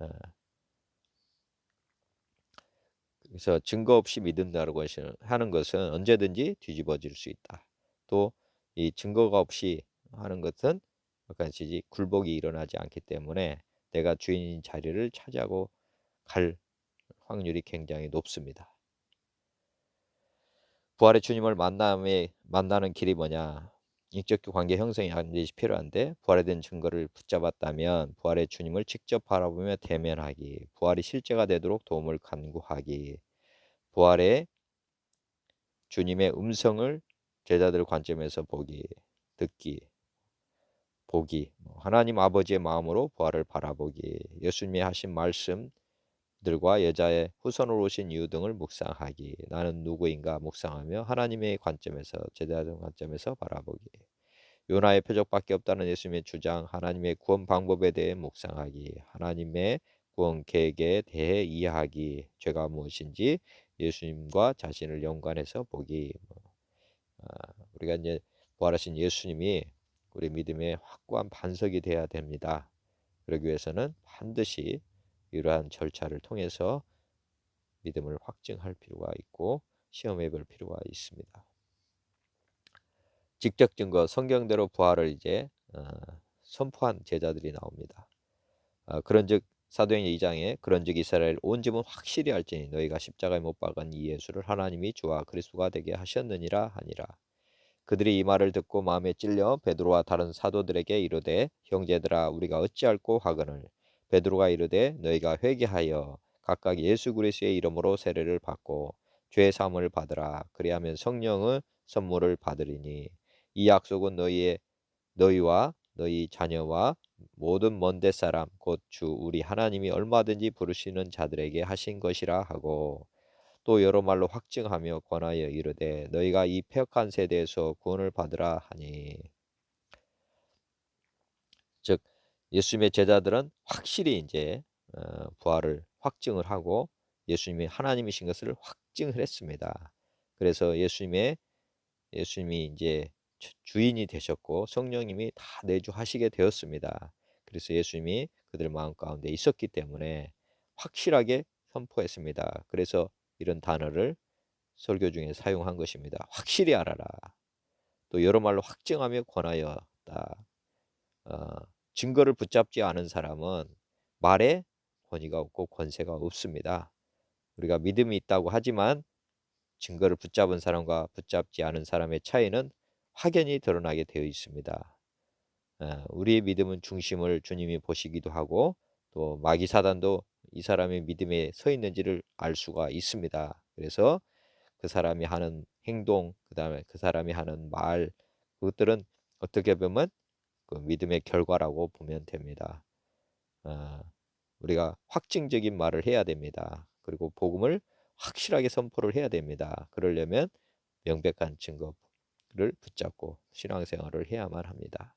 어, 그래서 증거 없이 믿는다고 하는 것은 언제든지 뒤집어질 수 있다. 또 이 증거가 없이 하는 것은 약간씩 굴복이 일어나지 않기 때문에 내가 주인인 자리를 차지하고 갈 확률이 굉장히 높습니다. 부활의 주님을 만나는 길이 뭐냐? 인격 관계 형성이 반드시 필요한데 부활에 대한 증거를 붙잡았다면 부활의 주님을 직접 바라보며 대면하기, 부활이 실제가 되도록 도움을 간구하기, 부활의 주님의 음성을 제자들 관점에서 보기, 듣기, 보기, 하나님 아버지의 마음으로 부활을 바라보기, 예수님이 하신 말씀들과 여자의 후손으로 오신 이유 등을 묵상하기, 나는 누구인가 묵상하며 하나님의 관점에서, 제자들 관점에서 바라보기, 요나의 표적밖에 없다는 예수님의 주장, 하나님의 구원 방법에 대해 묵상하기, 하나님의 구원 계획에 대해 이해하기, 죄가 무엇인지 예수님과 자신을 연관해서 보기. 우리가 이제 부활하신 예수님이 우리 믿음의 확고한 반석이 되어야 됩니다. 그러기 위해서는 반드시 이러한 절차를 통해서 믿음을 확증할 필요가 있고 시험해 볼 필요가 있습니다. 직접 증거, 성경대로 부활을 이제 선포한 제자들이 나옵니다. 그런즉 사도행전 2장에 그런즉 이스라엘 온 집은 확실히 알지니 너희가 십자가에 못 박은 이 예수를 하나님이 주와 그리스도가 되게 하셨느니라 하니라. 그들이 이 말을 듣고 마음에 찔려 베드로와 다른 사도들에게 이르되 형제들아 우리가 어찌할꼬 하거늘 베드로가 이르되 너희가 회개하여 각각 예수 그리스도의 이름으로 세례를 받고 죄 사함을 받으라. 그리하면 성령의 선물을 받으리니 이 약속은 너희와 너희 자녀와 모든 먼데 사람 곧 주 우리 하나님이 얼마든지 부르시는 자들에게 하신 것이라 하고 또 여러 말로 확증하며 권하여 이르되 너희가 이 패역한 세대에서 구원을 받으라 하니. 즉 예수님의 제자들은 확실히 이제 부활을 확증을 하고 예수님이 하나님이신 것을 확증을 했습니다. 그래서 예수님이 이제 주인이 되셨고 성령님이 다 내주하시게 되었습니다. 그래서 예수님이 그들 마음 가운데 있었기 때문에 확실하게 선포했습니다. 그래서 이런 단어를 설교 중에 사용한 것입니다. 확실히 알아라. 또 여러 말로 확증하며 권하였다. 어, 증거를 붙잡지 않은 사람은 말에 권위가 없고 권세가 없습니다. 우리가 믿음이 있다고 하지만 증거를 붙잡은 사람과 붙잡지 않은 사람의 차이는 확연히 드러나게 되어 있습니다. 우리의 믿음은 중심을 주님이 보시기도 하고 또 마귀 사단도 이 사람의 믿음에 서 있는지를 알 수가 있습니다. 그래서 그 사람이 하는 행동, 그다음에 그 사람이 하는 말, 그것들은 어떻게 보면 그 믿음의 결과라고 보면 됩니다. 아, 우리가 확증적인 말을 해야 됩니다. 그리고 복음을 확실하게 선포를 해야 됩니다. 그러려면 명백한 증거를 붙잡고 신앙생활을 해야만 합니다.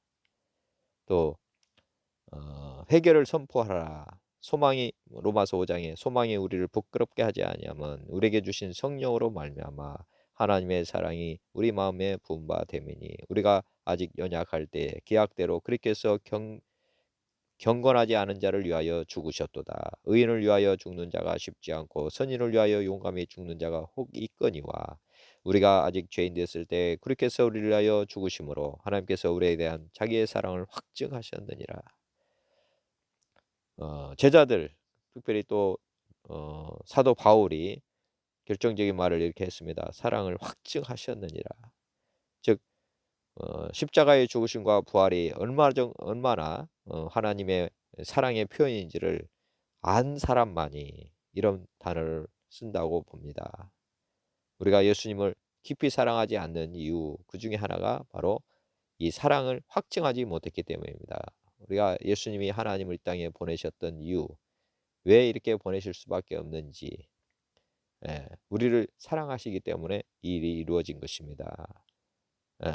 또 회개를 선포하라. 소망이 로마서 5장에 소망이 우리를 부끄럽게 하지 아니하면 우리에게 주신 성령으로 말미암아 하나님의 사랑이 우리 마음에 부은 바 됨이니 우리가 아직 연약할 때 기약대로 그리스도께서 경건하지 않은 자를 위하여 죽으셨도다. 의인을 위하여 죽는 자가 쉽지 않고 선인을 위하여 용감히 죽는 자가 혹 있거니와 우리가 아직 죄인 됐을 때 그리스도께서 우리를 위하여 죽으심으로 하나님께서 우리에 대한 자기의 사랑을 확증하셨느니라. 제자들 특별히 또 사도 바울이 결정적인 말을 이렇게 했습니다. 사랑을 확증하셨느니라. 즉 십자가의 죽으심과 부활이 얼마나 하나님의 사랑의 표현인지를 안 사람만이 이런 단어를 쓴다고 봅니다. 우리가 예수님을 깊이 사랑하지 않는 이유 그 중에 하나가 바로 이 사랑을 확증하지 못했기 때문입니다. 우리가 예수님이 하나님을 이 땅에 보내셨던 이유, 왜 이렇게 보내실 수밖에 없는지, 우리를 사랑하시기 때문에 이 일이 이루어진 것입니다. 예,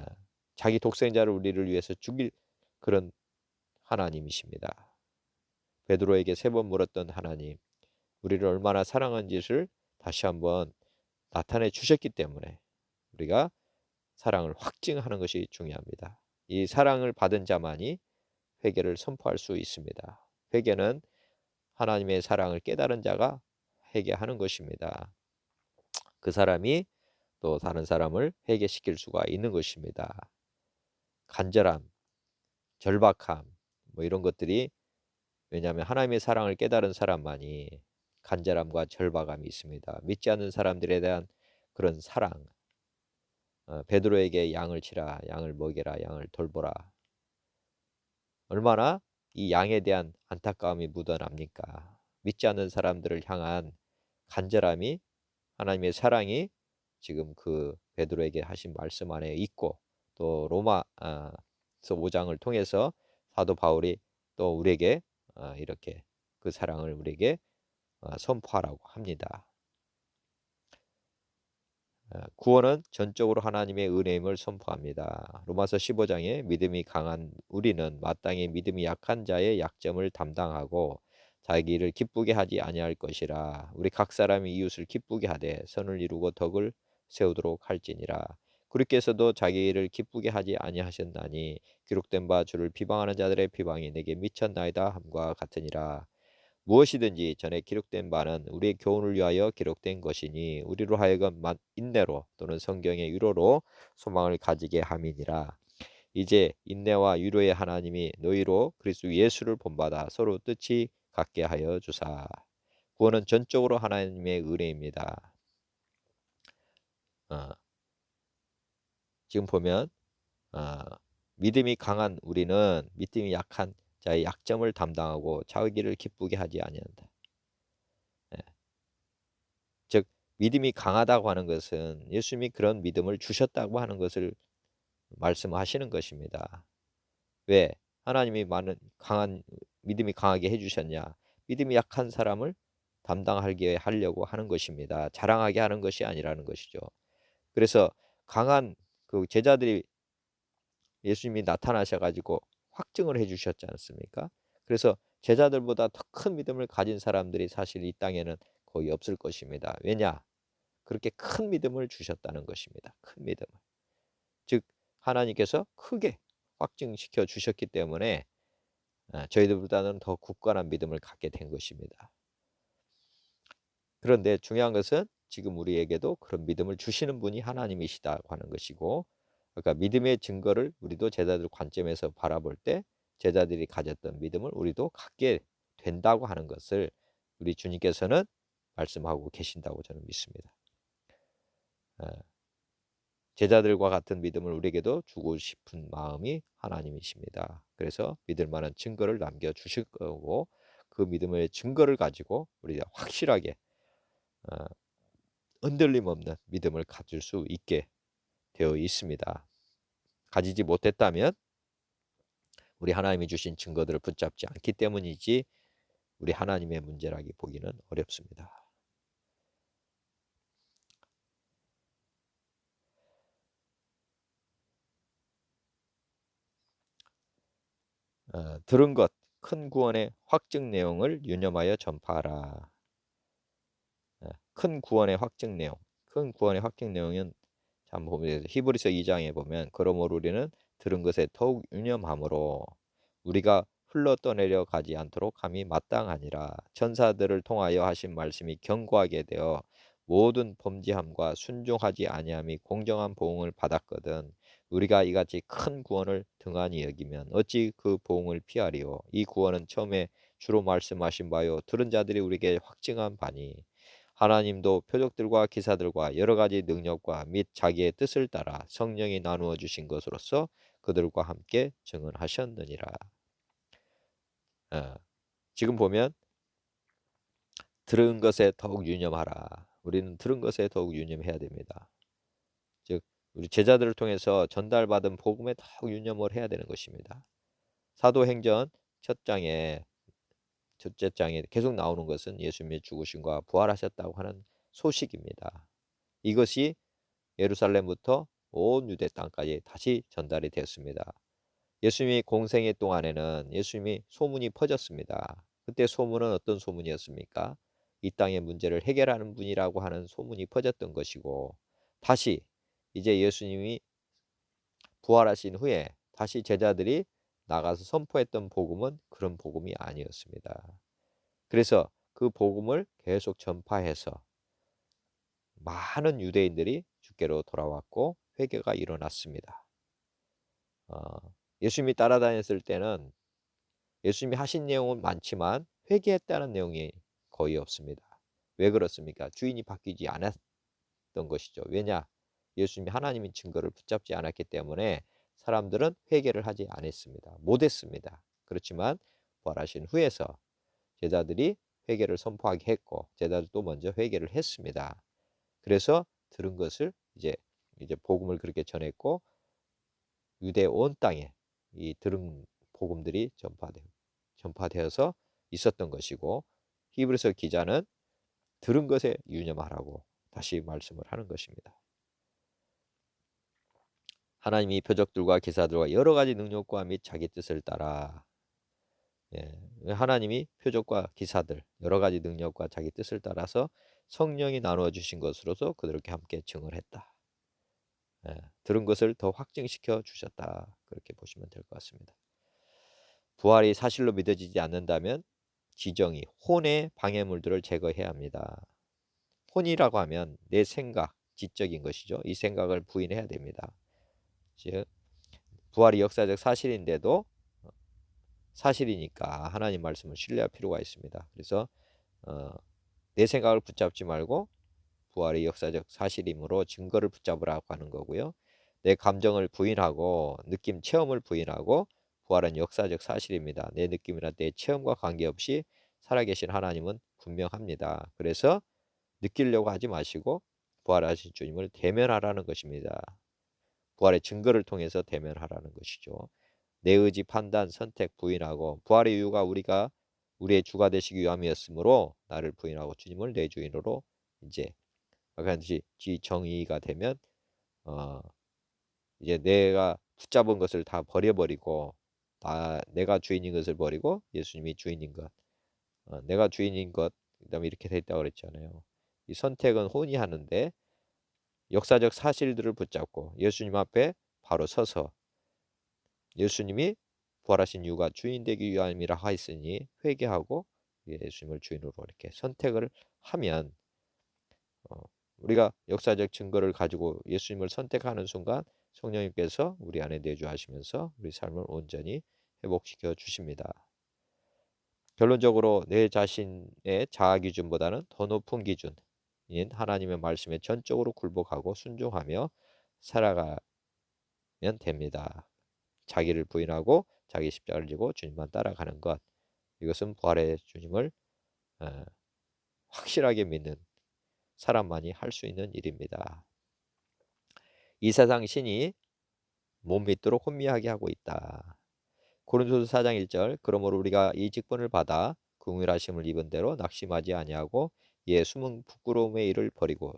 자기 독생자를 우리를 위해서 죽일 그런 하나님이십니다. 베드로에게 3번 물었던 하나님, 우리를 얼마나 사랑한지를 다시 한번 나타내 주셨기 때문에 우리가 사랑을 확증하는 것이 중요합니다. 이 사랑을 받은 자만이 회개를 선포할 수 있습니다. 회개는 하나님의 사랑을 깨달은 자가 회개하는 것입니다. 그 사람이 또 다른 사람을 회개시킬 수가 있는 것입니다. 간절함, 절박함, 뭐 이런 것들이, 왜냐하면 하나님의 사랑을 깨달은 사람만이 간절함과 절박함이 있습니다. 믿지 않는 사람들에 대한 그런 사랑, 베드로에게 양을 치라, 양을 먹여라, 양을 돌보라. 얼마나 이 양에 대한 안타까움이 묻어납니까? 믿지 않는 사람들을 향한 간절함이, 하나님의 사랑이 지금 그 베드로에게 하신 말씀 안에 있고, 또 로마서 5장을 통해서 사도 바울이 또 우리에게 이렇게 그 사랑을 우리에게 선포하라고 합니다. 구원은 전적으로 하나님의 은혜임을 선포합니다. 로마서 15장에 믿음이 강한 우리는 마땅히 믿음이 약한 자의 약점을 담당하고 자기 일을 기쁘게 하지 아니할 것이라. 우리 각 사람이 이웃을 기쁘게 하되 선을 이루고 덕을 세우도록 할지니라. 그리스도께서도 자기 일을 기쁘게 하지 아니하셨나니 기록된 바 주를 비방하는 자들의 비방이 내게 미쳤나이다 함과 같으니라. 무엇이든지 전에 기록된 바는 우리의 교훈을 위하여 기록된 것이니 우리로 하여금 인내로 또는 성경의 위로로 소망을 가지게 함이니라. 이제 인내와 위로의 하나님이 너희로 그리스도 예수를 본받아 서로 뜻이 같게 하여 주사. 구원은 전적으로 하나님의 은혜입니다. 어, 지금 보면 믿음이 강한 우리는 믿음이 약한 자의 약점을 담당하고 자기를 기쁘게 하지 아니한다. 즉 믿음이 강하다고 하는 것은 예수님이 그런 믿음을 주셨다고 하는 것을 말씀하시는 것입니다. 왜? 하나님이 많은 강한 믿음이 강하게 해주셨냐? 믿음이 약한 사람을 담당하게 하려고 하는 것입니다. 자랑하게 하는 것이 아니라는 것이죠. 그래서 강한 그 제자들이 예수님이 나타나셔가지고 확증을 해주셨지 않습니까? 그래서 제자들보다 더 큰 믿음을 가진 사람들이 사실 이 땅에는 거의 없을 것입니다. 왜냐? 그렇게 큰 믿음을 주셨다는 것입니다. 큰 믿음을. 즉 하나님께서 크게 확증시켜 주셨기 때문에 저희들보다는 더 굳건한 믿음을 갖게 된 것입니다. 그런데 중요한 것은 지금 우리에게도 그런 믿음을 주시는 분이 하나님이시다고 하는 것이고, 그러니까 믿음의 증거를 우리도 제자들 관점에서 바라볼 때 제자들이 가졌던 믿음을 우리도 갖게 된다고 하는 것을 우리 주님께서는 말씀하고 계신다고 저는 믿습니다. 제자들과 같은 믿음을 우리에게도 주고 싶은 마음이 하나님이십니다. 그래서 믿을 만한 증거를 남겨주실 거고, 그 믿음의 증거를 가지고 우리가 확실하게 흔들림 없는 믿음을 가질 수 있게 되어 있습니다. 가지지 못했다면 우리 하나님이 주신 증거들을 붙잡지 않기 때문이지 우리 하나님의 문제라기 보기는 어렵습니다. 들은 것, 큰 구원의 확증 내용을 유념하여 전파하라. 큰 구원의 확증 내용, 큰 구원의 확증 내용은 참 보면 히브리서 2장에 보면 그러므로 우리는 들은 것에 더욱 유념함으로 우리가 흘러 떠내려 가지 않도록 함이 마땅하니라. 천사들을 통하여 하신 말씀이 견고하게 되어 모든 범죄함과 순종하지 아니함이 공정한 보응을 받았거든. 우리가 이같이 큰 구원을 등한히 여기면 어찌 그 보응을 피하리요. 이 구원은 처음에 주로 말씀하신 바요 들은 자들이 우리에게 확증한 바니 하나님도 표적들과 기사들과 여러 가지 능력과 및 자기의 뜻을 따라 성령이 나누어 주신 것으로서 그들과 함께 증언하셨느니라. 지금 보면 들은 것에 더욱 유념하라. 우리는 들은 것에 더욱 유념해야 됩니다. 즉 우리 제자들을 통해서 전달받은 복음에 더욱 유념을 해야 되는 것입니다. 사도행전 첫째 장에 계속 나오는 것은 예수님의 죽으심과 부활하셨다고 하는 소식입니다. 이것이 예루살렘부터 온 유대 땅까지 다시 전달이 되었습니다. 예수님이 공생애 동안에는 예수님이 소문이 퍼졌습니다. 그때 소문은 어떤 소문이었습니까? 이 땅의 문제를 해결하는 분이라고 하는 소문이 퍼졌던 것이고, 다시 이제 예수님이 부활하신 후에 다시 제자들이 나가서 선포했던 복음은 그런 복음이 아니었습니다. 그래서 그 복음을 계속 전파해서 많은 유대인들이 주께로 돌아왔고 회개가 일어났습니다. 예수님이 따라다녔을 때는 예수님이 하신 내용은 많지만 회개했다는 내용이 거의 없습니다. 왜 그렇습니까? 주인이 바뀌지 않았던 것이죠. 왜냐? 예수님이 하나님의 증거를 붙잡지 않았기 때문에 사람들은 회개를 하지 않았습니다. 못했습니다. 그렇지만 부활하신 후에서 제자들이 회개를 선포하게 했고 제자들도 먼저 회개를 했습니다. 그래서 들은 것을 이제 복음을 그렇게 전했고 유대 온 땅에 이 들은 복음들이 전파되어서 있었던 것이고 히브리서 기자는 들은 것에 유념하라고 다시 말씀을 하는 것입니다. 하나님이 표적들과 기사들과 여러 가지 능력과 및 자기 뜻을 따라 하나님이 표적과 기사들 여러 가지 능력과 자기 뜻을 따라서 성령이 나누어 주신 것으로서 그들에게 함께 증언을 했다. 들은 것을 더 확증시켜 주셨다. 그렇게 보시면 될 것 같습니다. 부활이 사실로 믿어지지 않는다면 지정이 혼의 방해물들을 제거해야 합니다. 혼이라고 하면 내 생각, 지적인 것이죠. 이 생각을 부인해야 됩니다. 즉 부활이 역사적 사실인데도 사실이니까 하나님 말씀을 신뢰할 필요가 있습니다. 그래서 어, 내 생각을 붙잡지 말고 부활이 역사적 사실이므로 증거를 붙잡으라고 하는 거고요. 내 감정을 부인하고 느낌, 체험을 부인하고 부활은 역사적 사실입니다. 내 느낌이나 내 체험과 관계없이 살아계신 하나님은 분명합니다. 그래서 느끼려고 하지 마시고 부활하신 주님을 대면하라는 것입니다. 부활의 증거를 통해서 대면하라는 것이죠. 내 의지, 판단, 선택 부인하고 부활의 이유가 우리의 주가 되시기 위함이었으므로 나를 부인하고 주님을 내 주인으로 이제 같이 정의가 되면 어 이제 내가 붙잡은 것을 다 버려버리고 내가 주인인 것을 버리고 예수님이 주인인 것, 내가 주인인 것, 그다음에 이렇게 돼 있다고 그랬잖아요. 이 선택은 혼이 하는데 역사적 사실들을 붙잡고 예수님 앞에 바로 서서 예수님이 부활하신 이유가 주인 되기 위함이라 하였으니 회개하고 예수님을 주인으로 이렇게 선택을 하면 어, 우리가 역사적 증거를 가지고 예수님을 선택하는 순간 성령님께서 우리 안에 내주하시면서 우리 삶을 온전히 회복시켜 주십니다. 결론적으로 내 자신의 자아 기준보다는 더 높은 기준인 하나님의 말씀에 전적으로 굴복하고 순종하며 살아가면 됩니다. 자기를 부인하고 자기 십자가를 지고 주님만 따라가는 것, 이것은 부활의 주님을 어, 확실하게 믿는 사람만이 할 수 있는 일입니다. 이 세상 신이 못 믿도록 혼미하게 하고 있다. 고린도서 4장 1절 그러므로 우리가 이 직분을 받아 긍휼하심을 입은 대로 낙심하지 아니하고 이에 숨은 부끄러움의 일을 버리고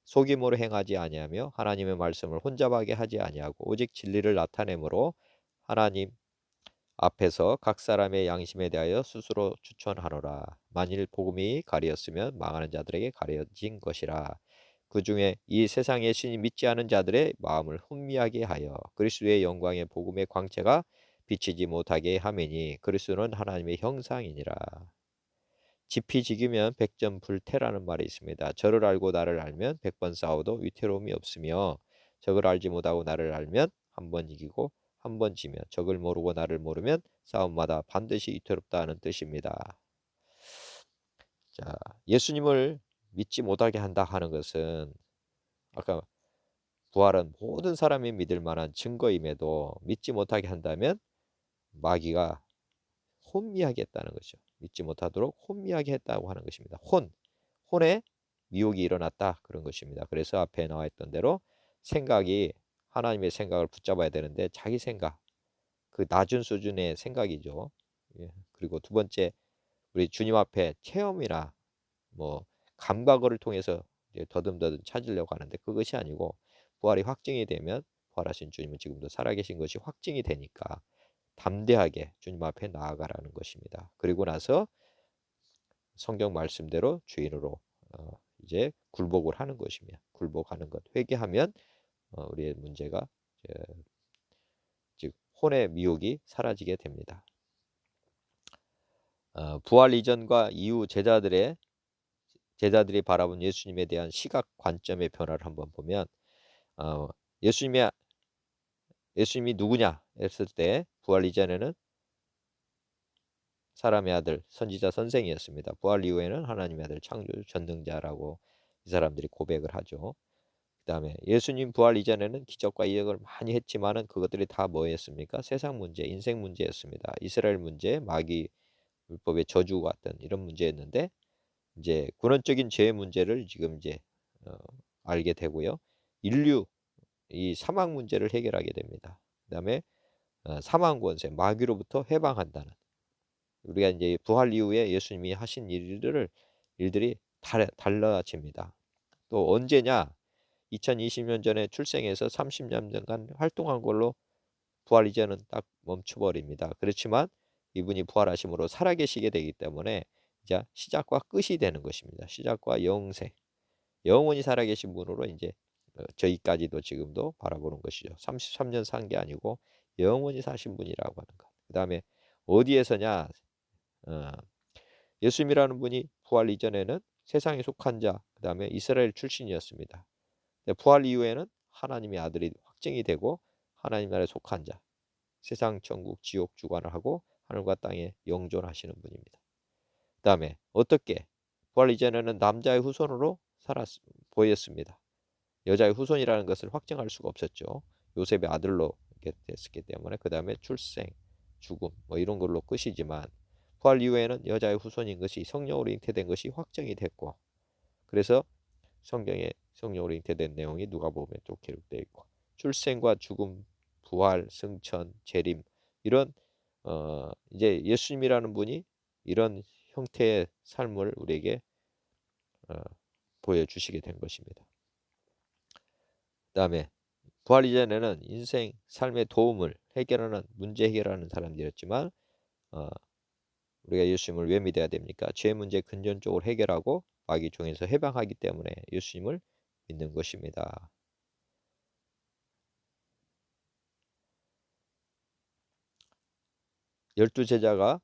속임으로 행하지 아니하며 하나님의 말씀을 혼잡하게 하지 아니하고 오직 진리를 나타내므로 하나님 앞에서 각 사람의 양심에 대하여 스스로 추천하노라. 만일 복음이 가리었으면 망하는 자들에게 가려진 것이라. 그 중에 이 세상의 신이 믿지 않은 자들의 마음을 혼미하게 하여 그리스도의 영광의 복음의 광채가 비치지 못하게 하매니 그리스도는 하나님의 형상이니라. 지피지기면 백전불태라는 말이 있습니다. 저를 알고 나를 알면 100번 싸워도 위태로움이 없으며 적을 알지 못하고 나를 알면 한 번 이기고 한 번 지며 적을 모르고 나를 모르면 싸움마다 반드시 위태롭다는 뜻입니다. 자, 예수님을 믿지 못하게 한다 하는 것은 아까 부활은 모든 사람이 믿을 만한 증거임에도 믿지 못하게 한다면 마귀가 혼미하게 했다는 거죠. 믿지 못하도록 혼미하게 했다고 하는 것입니다. 혼에 미혹이 일어났다 그런 것입니다. 그래서 앞에 나와 있던 대로 생각이 하나님의 생각을 붙잡아야 되는데 자기 생각, 그 낮은 수준의 생각이죠. 그리고 두 번째 우리 주님 앞에 체험이나 뭐 감각을 통해서 이제 더듬더듬 찾으려고 하는데 그것이 아니고 부활이 확증이 되면 부활하신 주님은 지금도 살아계신 것이 확증이 되니까 담대하게 주님 앞에 나아가라는 것입니다. 그리고 나서 성경 말씀대로 주인으로 이제 굴복을 하는 것이며, 굴복하는 것, 회개하면 우리의 문제가 즉 혼의 미혹이 사라지게 됩니다. 부활 이전과 이후 제자들이 바라본 예수님에 대한 시각 관점의 변화를 한번 보면, 어, 예수님이 누구냐 했을 때 부활 이전에는 사람의 아들, 선지자 선생이었습니다. 부활 이후에는 하나님의 아들, 창조주, 전능자라고 이 사람들이 고백을 하죠. 그 다음에 예수님 부활 이전에는 기적과 이적을 많이 했지만은 그것들이 다 뭐였습니까? 세상 문제, 인생 문제였습니다. 이스라엘 문제, 마귀 율법의 저주 같은 이런 문제였는데, 이제 근원적인 죄의 문제를 지금 이제 어, 알게 되고요. 인류 이 사망 문제를 해결하게 됩니다. 그다음에 사망 권세, 마귀로부터 해방한다는, 우리가 이제 부활 이후에 예수님이 하신 일들이 달라집니다. 또 언제냐? 2020년 전에 출생해서 30년간 활동한 걸로 부활 이전은 딱 멈춰버립니다. 그렇지만 이분이 부활하심으로 살아계시게 되기 때문에 이제 시작과 끝이 되는 것입니다. 시작과 영생, 영원히 살아계신 분으로 이제 저희까지도 지금도 바라보는 것이죠. 33년 산 게 아니고 영원히 사신 분이라고 하는 것. 그 다음에 어디에서냐? 어, 예수님이라는 분이 부활 이전에는 세상에 속한 자, 그 다음에 이스라엘 출신이었습니다. 부활 이후에는 하나님의 아들이 확증이 되고 하나님 나라에 속한 자, 세상 천국 지옥 주관을 하고 하늘과 땅에 영존하시는 분입니다. 그 다음에 어떻게 부활 이전에는 남자의 후손으로 보였습니다. 여자의 후손이라는 것을 확증할 수가 없었죠. 요셉의 아들로 됐었기 때문에. 그 다음에 출생, 죽음 뭐 이런 걸로 끝이지만 부활 이후에는 여자의 후손인 것이 성령으로 잉태된 것이 확정이 됐고, 그래서 성경에 성령으로 잉태된 내용이 누가복음에 또 기록되어 있고, 출생과 죽음, 부활, 승천, 재림, 이런 이제 예수님이라는 분이 이런 형태의 삶을 우리에게 어, 보여주시게 된 것입니다. 그 다음에 부활 이전에는 인생 삶의 도움을 해결하는, 문제 해결하는 사람들이었지만 우리가 예수님을 왜 믿어야 됩니까? 죄 문제 근본적으로 해결하고 마귀 종에서 해방하기 때문에 예수님을 믿는 것입니다. 열두 제자가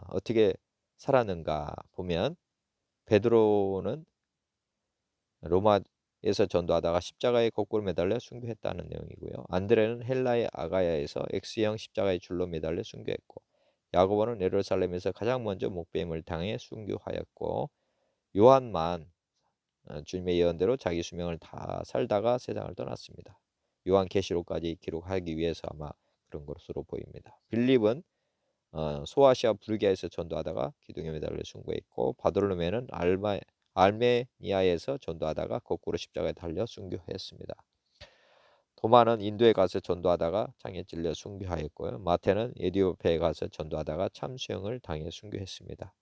어떻게 살았는가 보면, 베드로는 로마에서 전도하다가 십자가에 거꾸로 매달려 순교했다는 내용이고요. 안드레는 헬라의 아가야에서 X형 십자가의 줄로 매달려 순교했고, 야고보는 예루살렘에서 가장 먼저 목배임을 당해 순교하였고, 요한만 주님의 예언대로 자기 수명을 다 살다가 세상을 떠났습니다. 요한계시록까지 기록하기 위해서 아마 그런 것으로 보입니다. 빌립은 소아시아 부르기아에서 전도하다가 기둥에 매달려 순교했고, 바돌로메는 알메니아에서 전도하다가 거꾸로 십자가에 달려 순교했습니다. 도마는 인도에 가서 전도하다가 창에 찔려 순교하였고요. 마태는 에디오피아에 가서 전도하다가 참수형을 당해 순교했습니다.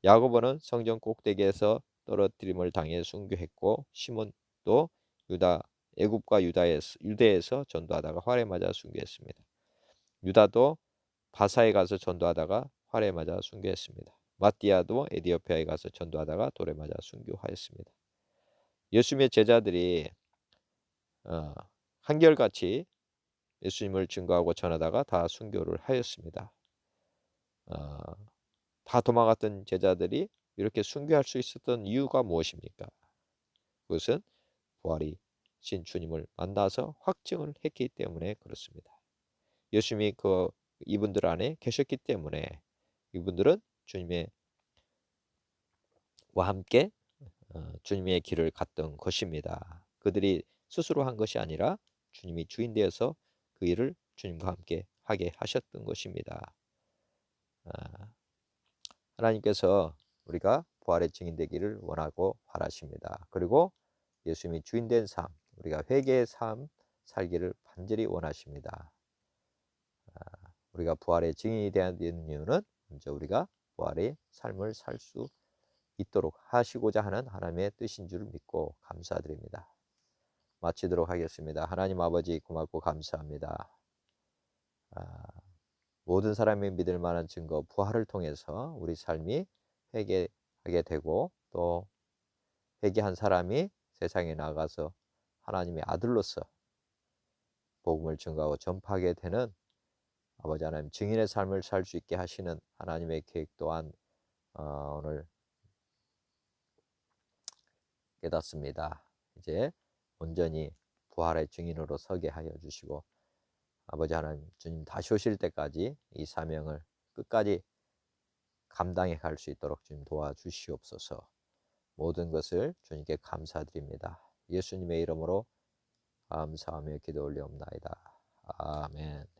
야고보는 성전 꼭대기에서 떨어뜨림을 당해 순교했고, 시몬도 애굽과 유대에서 전도하다가 활에 맞아 순교했습니다. 유다도 바사에 가서 전도하다가 활에 맞아 순교했습니다. 마띠아도 에디오피아에 가서 전도하다가 돌에 맞아 순교하였습니다. 예수님의 제자들이 한결같이 예수님을 증거하고 전하다가 다 순교를 하였습니다. 다 도망갔던 제자들이 이렇게 순교할 수 있었던 이유가 무엇입니까? 그것은 부활이신 주님을 만나서 확증을 했기 때문에 그렇습니다. 예수님이 이분들 안에 계셨기 때문에 이분들은 주님과 함께 주님의 길을 갔던 것입니다. 그들이 스스로 한 것이 아니라 주님이 주인 되어서 그 일을 주님과 함께 하게 하셨던 것입니다. 하나님께서 우리가 부활의 증인 되기를 원하고 바라십니다. 그리고 예수님이 주인 된 삶, 우리가 회개의 삶 살기를 간절히 원하십니다. 우리가 부활의 증인이 되어야 되는 이유는 먼저 우리가 부활의 삶을 살 수 있도록 하시고자 하는 하나님의 뜻인 줄 믿고 감사드립니다. 마치도록 하겠습니다. 하나님 아버지 고맙고 감사합니다. 아, 모든 사람이 믿을 만한 증거 부활을 통해서 우리 삶이 회개하게 되고 또 회개한 사람이 세상에 나가서 하나님의 아들로서 복음을 증거하고 전파하게 되는 아버지 하나님 증인의 삶을 살 수 있게 하시는 하나님의 계획 또한 오늘 깨닫습니다. 이제 온전히 부활의 증인으로 서게 하여 주시고 아버지 하나님 주님 다시 오실 때까지 이 사명을 끝까지 감당해 갈 수 있도록 주님 도와주시옵소서. 모든 것을 주님께 감사드립니다. 예수님의 이름으로 감사하며 기도 올리옵나이다. 아멘.